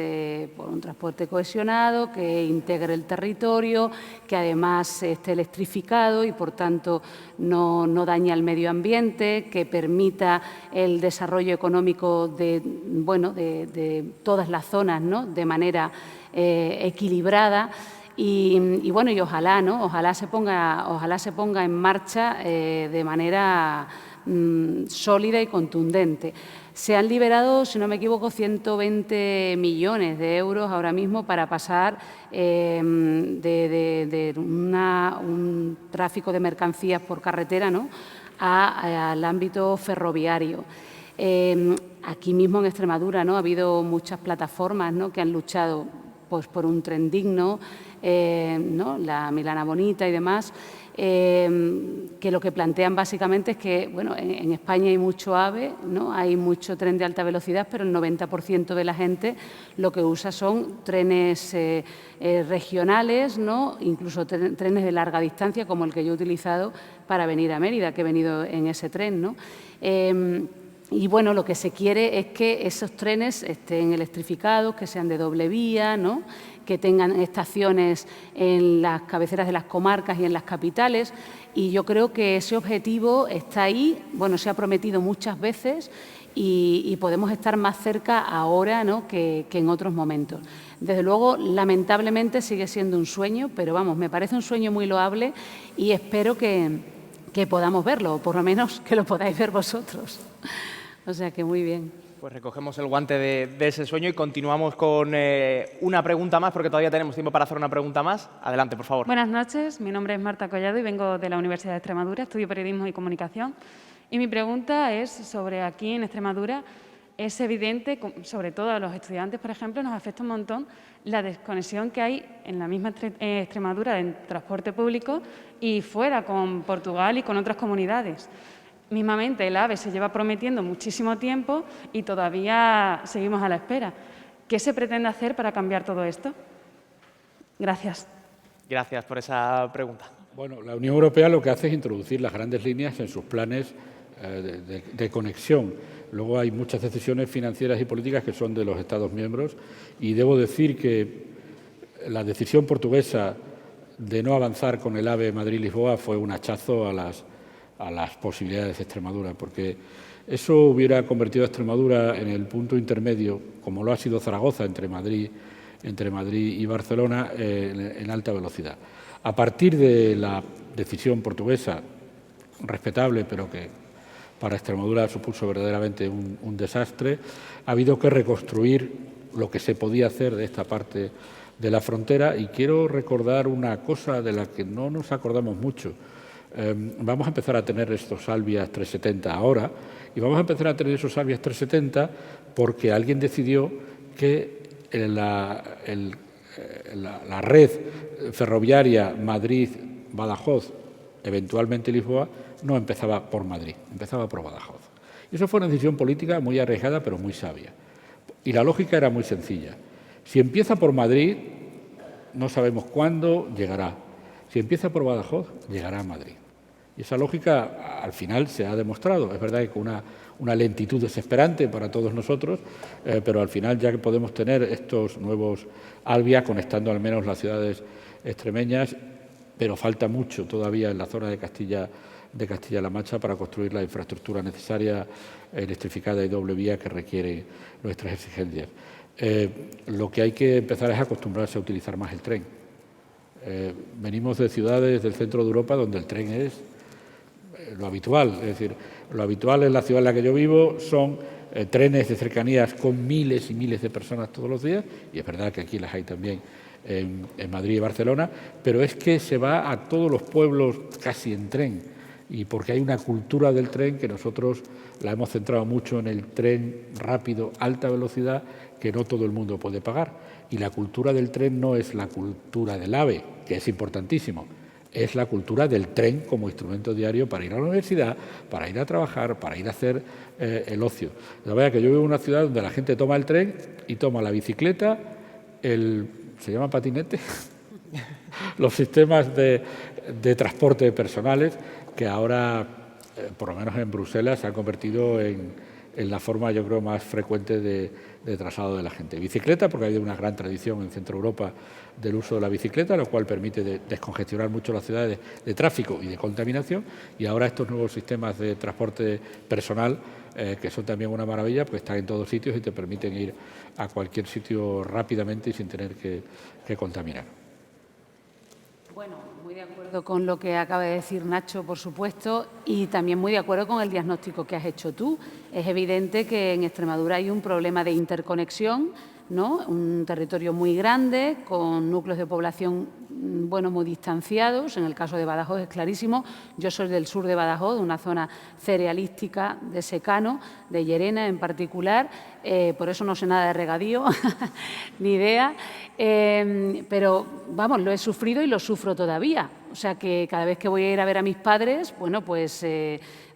por un transporte cohesionado, que integre el territorio, que además esté electrificado y, por tanto, no dañe al medio ambiente, que permita el desarrollo económico de todas las zonas, ¿no?, de manera equilibrada. Y bueno, y ojalá, ¿no? Ojalá se ponga en marcha de manera sólida y contundente. Se han liberado, si no me equivoco, 120 millones de euros ahora mismo para pasar de un tráfico de mercancías por carretera, ¿no?, al ámbito ferroviario. Aquí mismo en Extremadura, ¿no?, ha habido muchas plataformas, ¿no?, que han luchado pues, por un tren digno, ¿no?, la Milana Bonita y demás, que lo que plantean básicamente es que, bueno, en España hay mucho AVE, ¿no?, hay mucho tren de alta velocidad, pero el 90% de la gente lo que usa son trenes regionales, ¿no?, incluso trenes de larga distancia, como el que yo he utilizado para venir a Mérida, que he venido en ese tren, ¿no? Y bueno, lo que se quiere es que esos trenes estén electrificados, que sean de doble vía, ¿no?, que tengan estaciones en las cabeceras de las comarcas y en las capitales. Y yo creo que ese objetivo está ahí, bueno, se ha prometido muchas veces y podemos estar más cerca ahora, ¿no?, que en otros momentos. Desde luego, lamentablemente sigue siendo un sueño, pero vamos, me parece un sueño muy loable y espero que podamos verlo, o por lo menos que lo podáis ver vosotros. O sea que muy bien. Pues recogemos el guante de ese sueño y continuamos con una pregunta más, porque todavía tenemos tiempo para hacer una pregunta más. Adelante, por favor. Buenas noches, mi nombre es Marta Collado y vengo de la Universidad de Extremadura, estudio Periodismo y Comunicación. Y mi pregunta es sobre aquí en Extremadura. Es evidente, sobre todo a los estudiantes, por ejemplo, nos afecta un montón la desconexión que hay en la misma Extremadura en transporte público y fuera con Portugal y con otras comunidades. Mismamente, el AVE se lleva prometiendo muchísimo tiempo y todavía seguimos a la espera. ¿Qué se pretende hacer para cambiar todo esto? Gracias. Gracias por esa pregunta. Bueno, la Unión Europea lo que hace es introducir las grandes líneas en sus planes de conexión. Luego hay muchas decisiones financieras y políticas que son de los Estados miembros y debo decir que la decisión portuguesa de no avanzar con el AVE Madrid-Lisboa fue un hachazo a las posibilidades de Extremadura, porque eso hubiera convertido a Extremadura en el punto intermedio, como lo ha sido Zaragoza entre Madrid y Barcelona, en alta velocidad. A partir de la decisión portuguesa, respetable, pero que para Extremadura supuso verdaderamente un desastre, ha habido que reconstruir lo que se podía hacer de esta parte de la frontera y quiero recordar una cosa de la que no nos acordamos mucho. Vamos a empezar a tener estos Alvias 370 ahora y vamos a empezar a tener esos Alvias 370 porque alguien decidió que la red ferroviaria Madrid-Badajoz, eventualmente Lisboa, no empezaba por Madrid, empezaba por Badajoz. Y eso fue una decisión política muy arriesgada pero muy sabia. Y la lógica era muy sencilla. Si empieza por Madrid, no sabemos cuándo llegará. Si empieza por Badajoz, llegará a Madrid. Y esa lógica al final se ha demostrado. Es verdad que con una lentitud desesperante para todos nosotros, pero al final ya que podemos tener estos nuevos Alvia conectando al menos las ciudades extremeñas, pero falta mucho todavía en la zona de Castilla-La Mancha para construir la infraestructura necesaria, electrificada y doble vía que requiere nuestras exigencias. Lo que hay que empezar es acostumbrarse a utilizar más el tren. Venimos de ciudades del centro de Europa donde el tren es lo habitual, es decir, lo habitual en la ciudad en la que yo vivo son trenes de cercanías con miles y miles de personas todos los días, y es verdad que aquí las hay también en Madrid y Barcelona, pero es que se va a todos los pueblos casi en tren, y porque hay una cultura del tren que nosotros la hemos centrado mucho en el tren rápido, alta velocidad, que no todo el mundo puede pagar. Y la cultura del tren no es la cultura del AVE, que es importantísimo, es la cultura del tren como instrumento diario para ir a la universidad, para ir a trabajar, para ir a hacer el ocio. La verdad es que yo vivo en una ciudad donde la gente toma el tren y toma la bicicleta, ¿se llama patinete? Los sistemas de transporte personales que ahora, por lo menos en Bruselas, se han convertido en la forma, yo creo, más frecuente de traslado de la gente. Bicicleta, porque hay una gran tradición en Centro Europa del uso de la bicicleta, lo cual permite descongestionar mucho las ciudades de tráfico y de contaminación, y ahora estos nuevos sistemas de transporte personal, que son también una maravilla, pues están en todos sitios y te permiten ir a cualquier sitio rápidamente y sin tener que contaminar. Bueno, muy de acuerdo con lo que acaba de decir Nacho, por supuesto, y también muy de acuerdo con el diagnóstico que has hecho tú. Es evidente que en Extremadura hay un problema de interconexión, ¿no? Un territorio muy grande, con núcleos de población bueno, muy distanciados. En el caso de Badajoz es clarísimo. Yo soy del sur de Badajoz, de una zona cerealística de secano, de Llerena en particular. Por eso no sé nada de regadío, ni idea. Pero, vamos, lo he sufrido y lo sufro todavía. O sea que cada vez que voy a ir a ver a mis padres, bueno, pues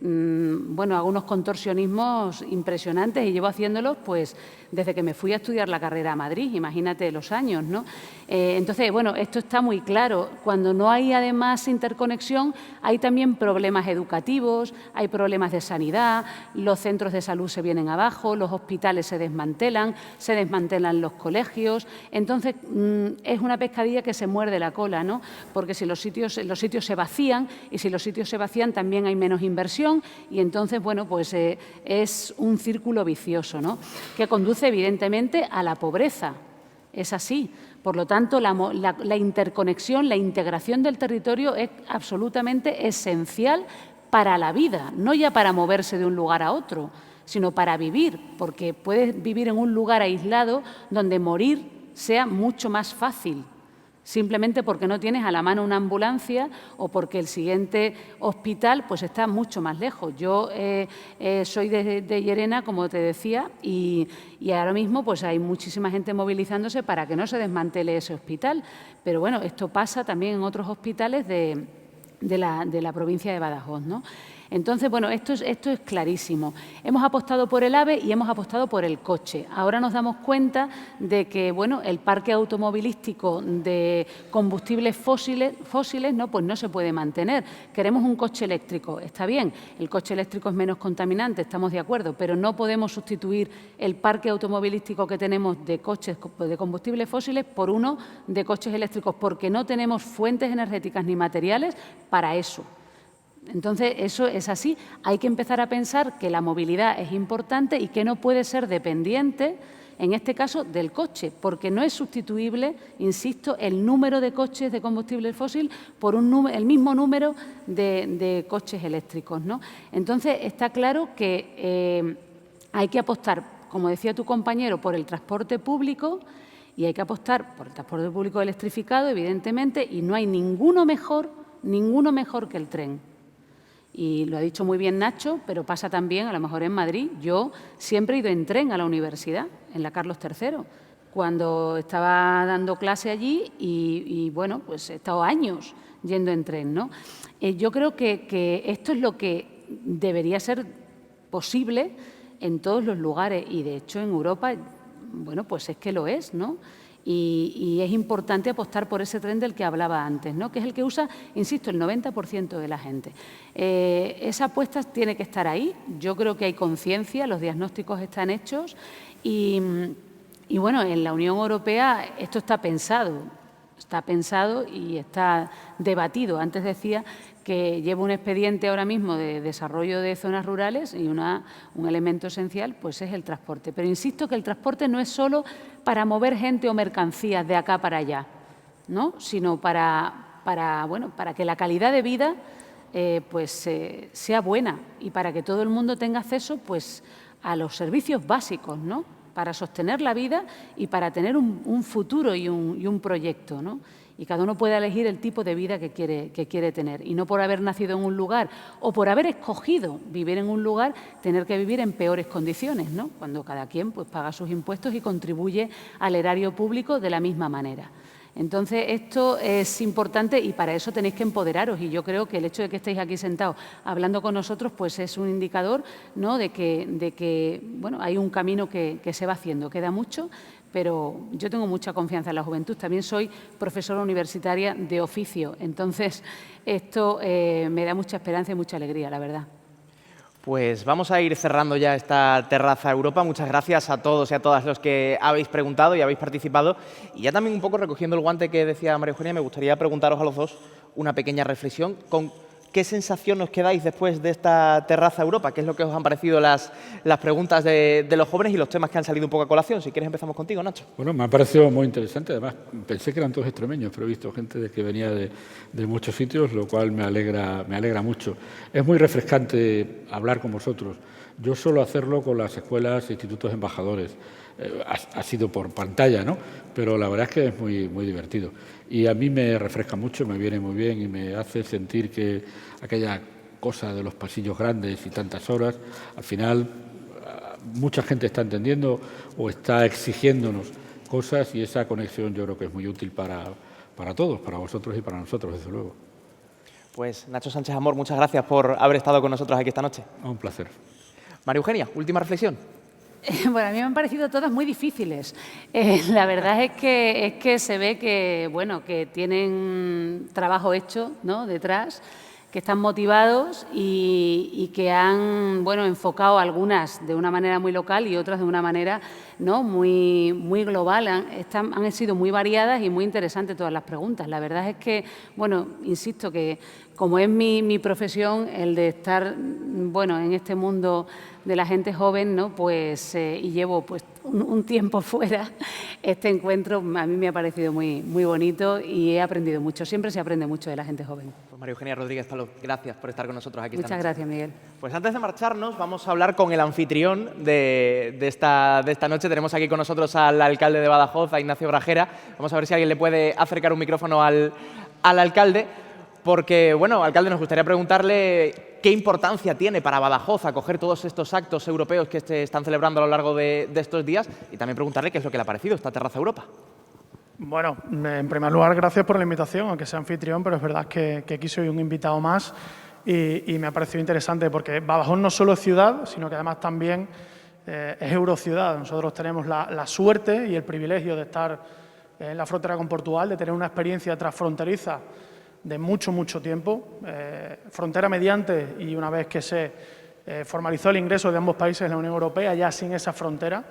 bueno, hago unos contorsionismos impresionantes y llevo haciéndolos pues desde que me fui a estudiar la carrera a Madrid, imagínate los años, ¿no? Entonces, bueno, esto está muy claro. Cuando no hay además interconexión, hay también problemas educativos, hay problemas de sanidad, los centros de salud se vienen abajo, los hospitales se desmantelan los colegios. Entonces, es una pescadilla que se muerde la cola, ¿no? Porque si los sitios se vacían, y si los sitios se vacían también hay menos inversión, y entonces, bueno, pues es un círculo vicioso, ¿no? Que conduce evidentemente a la pobreza. Es así. Por lo tanto, la interconexión, la integración del territorio es absolutamente esencial para la vida, no ya para moverse de un lugar a otro, sino para vivir, porque puedes vivir en un lugar aislado donde morir sea mucho más fácil, simplemente porque no tienes a la mano una ambulancia o porque el siguiente hospital pues está mucho más lejos. Yo soy de Llerena, como te decía, y ahora mismo pues hay muchísima gente movilizándose para que no se desmantele ese hospital. Pero bueno, esto pasa también en otros hospitales de la provincia de Badajoz, ¿no? Entonces, bueno, esto es clarísimo. Hemos apostado por el AVE y hemos apostado por el coche. Ahora nos damos cuenta de que, bueno, el parque automovilístico de combustibles fósiles, ¿no? Pues no se puede mantener. Queremos un coche eléctrico. Está bien, el coche eléctrico es menos contaminante, estamos de acuerdo, pero no podemos sustituir el parque automovilístico que tenemos de coches de combustibles fósiles por uno de coches eléctricos, porque no tenemos fuentes energéticas ni materiales para eso. Entonces, eso es así. Hay que empezar a pensar que la movilidad es importante y que no puede ser dependiente, en este caso, del coche, porque no es sustituible, insisto, el número de coches de combustible fósil por el mismo número de coches eléctricos, ¿no? Entonces, está claro que hay que apostar, como decía tu compañero, por el transporte público, y hay que apostar por el transporte público electrificado, evidentemente, y no hay ninguno mejor que el tren. Y lo ha dicho muy bien Nacho, pero pasa también, a lo mejor en Madrid. Yo siempre he ido en tren a la universidad, en la Carlos III, cuando estaba dando clase allí y bueno, pues he estado años yendo en tren, ¿no? Yo creo que esto es lo que debería ser posible en todos los lugares y, de hecho, en Europa, bueno, pues es que lo es, ¿no? Y es importante apostar por ese tren del que hablaba antes, ¿no? Que es el que usa, insisto, el 90% de la gente. Esa apuesta tiene que estar ahí. Yo creo que hay conciencia, los diagnósticos están hechos y bueno, en la Unión Europea esto está pensado y está debatido. Antes decía que lleva un expediente ahora mismo de desarrollo de zonas rurales y un elemento esencial pues es el transporte. Pero insisto que el transporte no es solo para mover gente o mercancías de acá para allá, ¿no? Sino para que la calidad de vida sea buena y para que todo el mundo tenga acceso pues a los servicios básicos, ¿no? Para sostener la vida y para tener un futuro y un proyecto, ¿no? Y cada uno puede elegir el tipo de vida que quiere tener. Y no por haber nacido en un lugar o por haber escogido vivir en un lugar, tener que vivir en peores condiciones, ¿no? Cuando cada quien pues, paga sus impuestos y contribuye al erario público de la misma manera. Entonces, esto es importante y para eso tenéis que empoderaros. Y yo creo que el hecho de que estéis aquí sentados hablando con nosotros pues es un indicador, ¿no? de que bueno, hay un camino que se va haciendo. Queda mucho, pero yo tengo mucha confianza en la juventud. También soy profesora universitaria de oficio. Entonces, esto me da mucha esperanza y mucha alegría, la verdad. Pues vamos a ir cerrando ya esta Terraza Europa. Muchas gracias a todos y a todas los que habéis preguntado y habéis participado. Y ya también un poco recogiendo el guante que decía María Eugenia, me gustaría preguntaros a los dos una pequeña reflexión con ¿qué sensación os quedáis después de esta terraza Europa? ¿Qué es lo que os han parecido las preguntas de los jóvenes y los temas que han salido un poco a colación? Si quieres empezamos contigo, Nacho. Bueno, me ha parecido muy interesante. Además, pensé que eran todos extremeños, pero he visto gente que venía de muchos sitios, lo cual me alegra mucho. Es muy refrescante hablar con vosotros. Yo suelo hacerlo con las escuelas e institutos embajadores. Ha sido por pantalla, ¿no? Pero la verdad es que es muy divertido. Y a mí me refresca mucho, me viene muy bien y me hace sentir que aquella cosa de los pasillos grandes y tantas horas, al final mucha gente está entendiendo o está exigiéndonos cosas y esa conexión yo creo que es muy útil para todos, para vosotros y para nosotros, desde luego. Pues Nacho Sánchez Amor, muchas gracias por haber estado con nosotros aquí esta noche. Un placer. María Eugenia, última reflexión. Bueno, a mí me han parecido todas muy difíciles. La verdad es que se ve que, bueno, que tienen trabajo hecho, ¿no?, detrás, que están motivados y que han, bueno, enfocado algunas de una manera muy local y otras de una manera, ¿no?, muy global. Han sido muy variadas y muy interesantes todas las preguntas. La verdad es que, bueno, insisto que como es mi profesión, el de estar, bueno, en este mundo de la gente joven, ¿no?, pues, y llevo pues un tiempo fuera, este encuentro a mí me ha parecido muy bonito y he aprendido mucho. Siempre se aprende mucho de la gente joven. Pues María Eugenia Rodríguez Palop, gracias por estar con nosotros aquí esta noche. Muchas gracias, Miguel. Pues antes de marcharnos, vamos a hablar con el anfitrión de esta noche. Tenemos aquí con nosotros al alcalde de Badajoz, a Ignacio Grajera. Vamos a ver si alguien le puede acercar un micrófono al alcalde. Porque, bueno, alcalde, nos gustaría preguntarle qué importancia tiene para Badajoz acoger todos estos actos europeos que se están celebrando a lo largo de estos días y también preguntarle qué es lo que le ha parecido esta Terraza Europa. Bueno, en primer lugar, gracias por la invitación, aunque sea anfitrión, pero es verdad que aquí soy un invitado más y me ha parecido interesante porque Badajoz no solo es ciudad, sino que además también es eurociudad. Nosotros tenemos la suerte y el privilegio de estar en la frontera con Portugal, de tener una experiencia transfronteriza de mucho tiempo, frontera mediante, y una vez que se formalizó el ingreso de ambos países en la Unión Europea, ya sin esa frontera,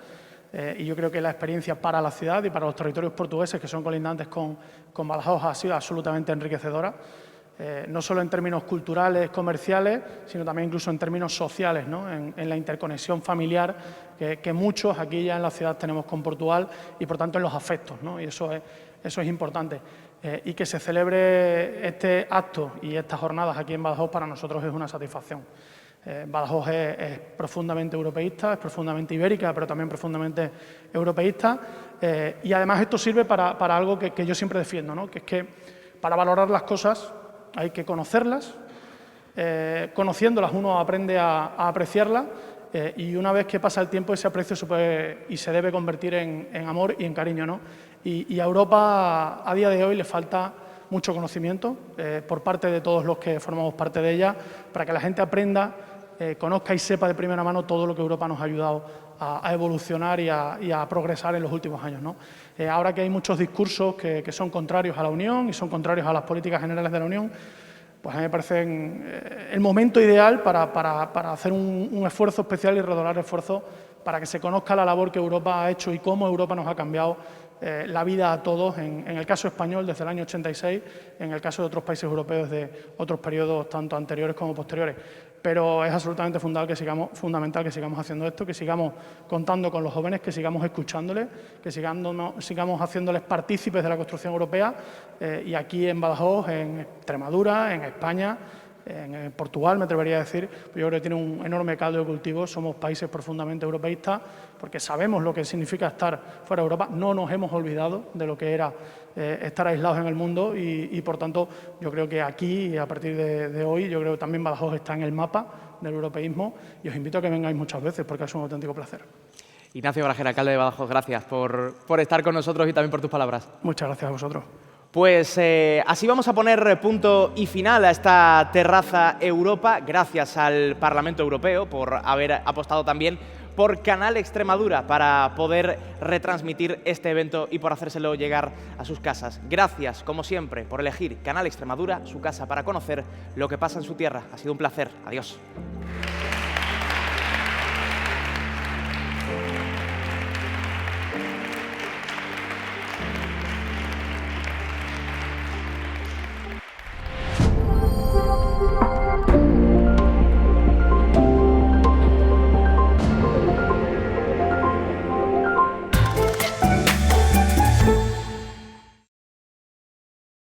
y yo creo que la experiencia para la ciudad y para los territorios portugueses que son colindantes con Badajoz ha sido absolutamente enriquecedora, no solo en términos culturales, comerciales, sino también incluso en términos sociales, ¿no?, en la interconexión familiar que muchos aquí ya en la ciudad tenemos con Portugal y por tanto en los afectos, ¿no?, y eso es importante. Y que se celebre este acto y estas jornadas aquí en Badajoz para nosotros es una satisfacción. Badajoz es profundamente europeísta, es profundamente ibérica, pero también profundamente europeísta, y además esto sirve para algo que yo siempre defiendo, ¿no?, que es que para valorar las cosas hay que conocerlas, conociéndolas uno aprende a apreciarlas, y una vez que pasa el tiempo ese aprecio se puede y se debe convertir en amor y en cariño, ¿no? Y a Europa a día de hoy le falta mucho conocimiento por parte de todos los que formamos parte de ella, para que la gente aprenda, conozca y sepa de primera mano todo lo que Europa nos ha ayudado a evolucionar y a progresar en los últimos años, ¿no? Ahora que hay muchos discursos que son contrarios a la Unión y son contrarios a las políticas generales de la Unión, pues a mí me parece el momento ideal para hacer un esfuerzo especial y redoblar esfuerzos para que se conozca la labor que Europa ha hecho y cómo Europa nos ha cambiado la vida a todos, en el caso español desde el año 86, en el caso de otros países europeos de otros periodos tanto anteriores como posteriores. Pero es absolutamente fundamental que sigamos haciendo esto, que sigamos contando con los jóvenes, que sigamos escuchándoles, que sigamos haciéndoles partícipes de la construcción europea, y aquí en Badajoz, en Extremadura, en España, en Portugal, me atrevería a decir, yo creo que tiene un enorme caldo de cultivo, somos países profundamente europeístas, porque sabemos lo que significa estar fuera de Europa, no nos hemos olvidado de lo que era estar aislados en el mundo y por tanto, yo creo que aquí, a partir de hoy, yo creo que también Badajoz está en el mapa del europeísmo y os invito a que vengáis muchas veces, porque es un auténtico placer. Ignacio Grajera, alcalde de Badajoz, gracias por estar con nosotros y también por tus palabras. Muchas gracias a vosotros. Pues así vamos a poner punto y final a esta Terraza Europa, gracias al Parlamento Europeo por haber apostado también por Canal Extremadura para poder retransmitir este evento y por hacérselo llegar a sus casas. Gracias, como siempre, por elegir Canal Extremadura, su casa, para conocer lo que pasa en su tierra. Ha sido un placer. Adiós.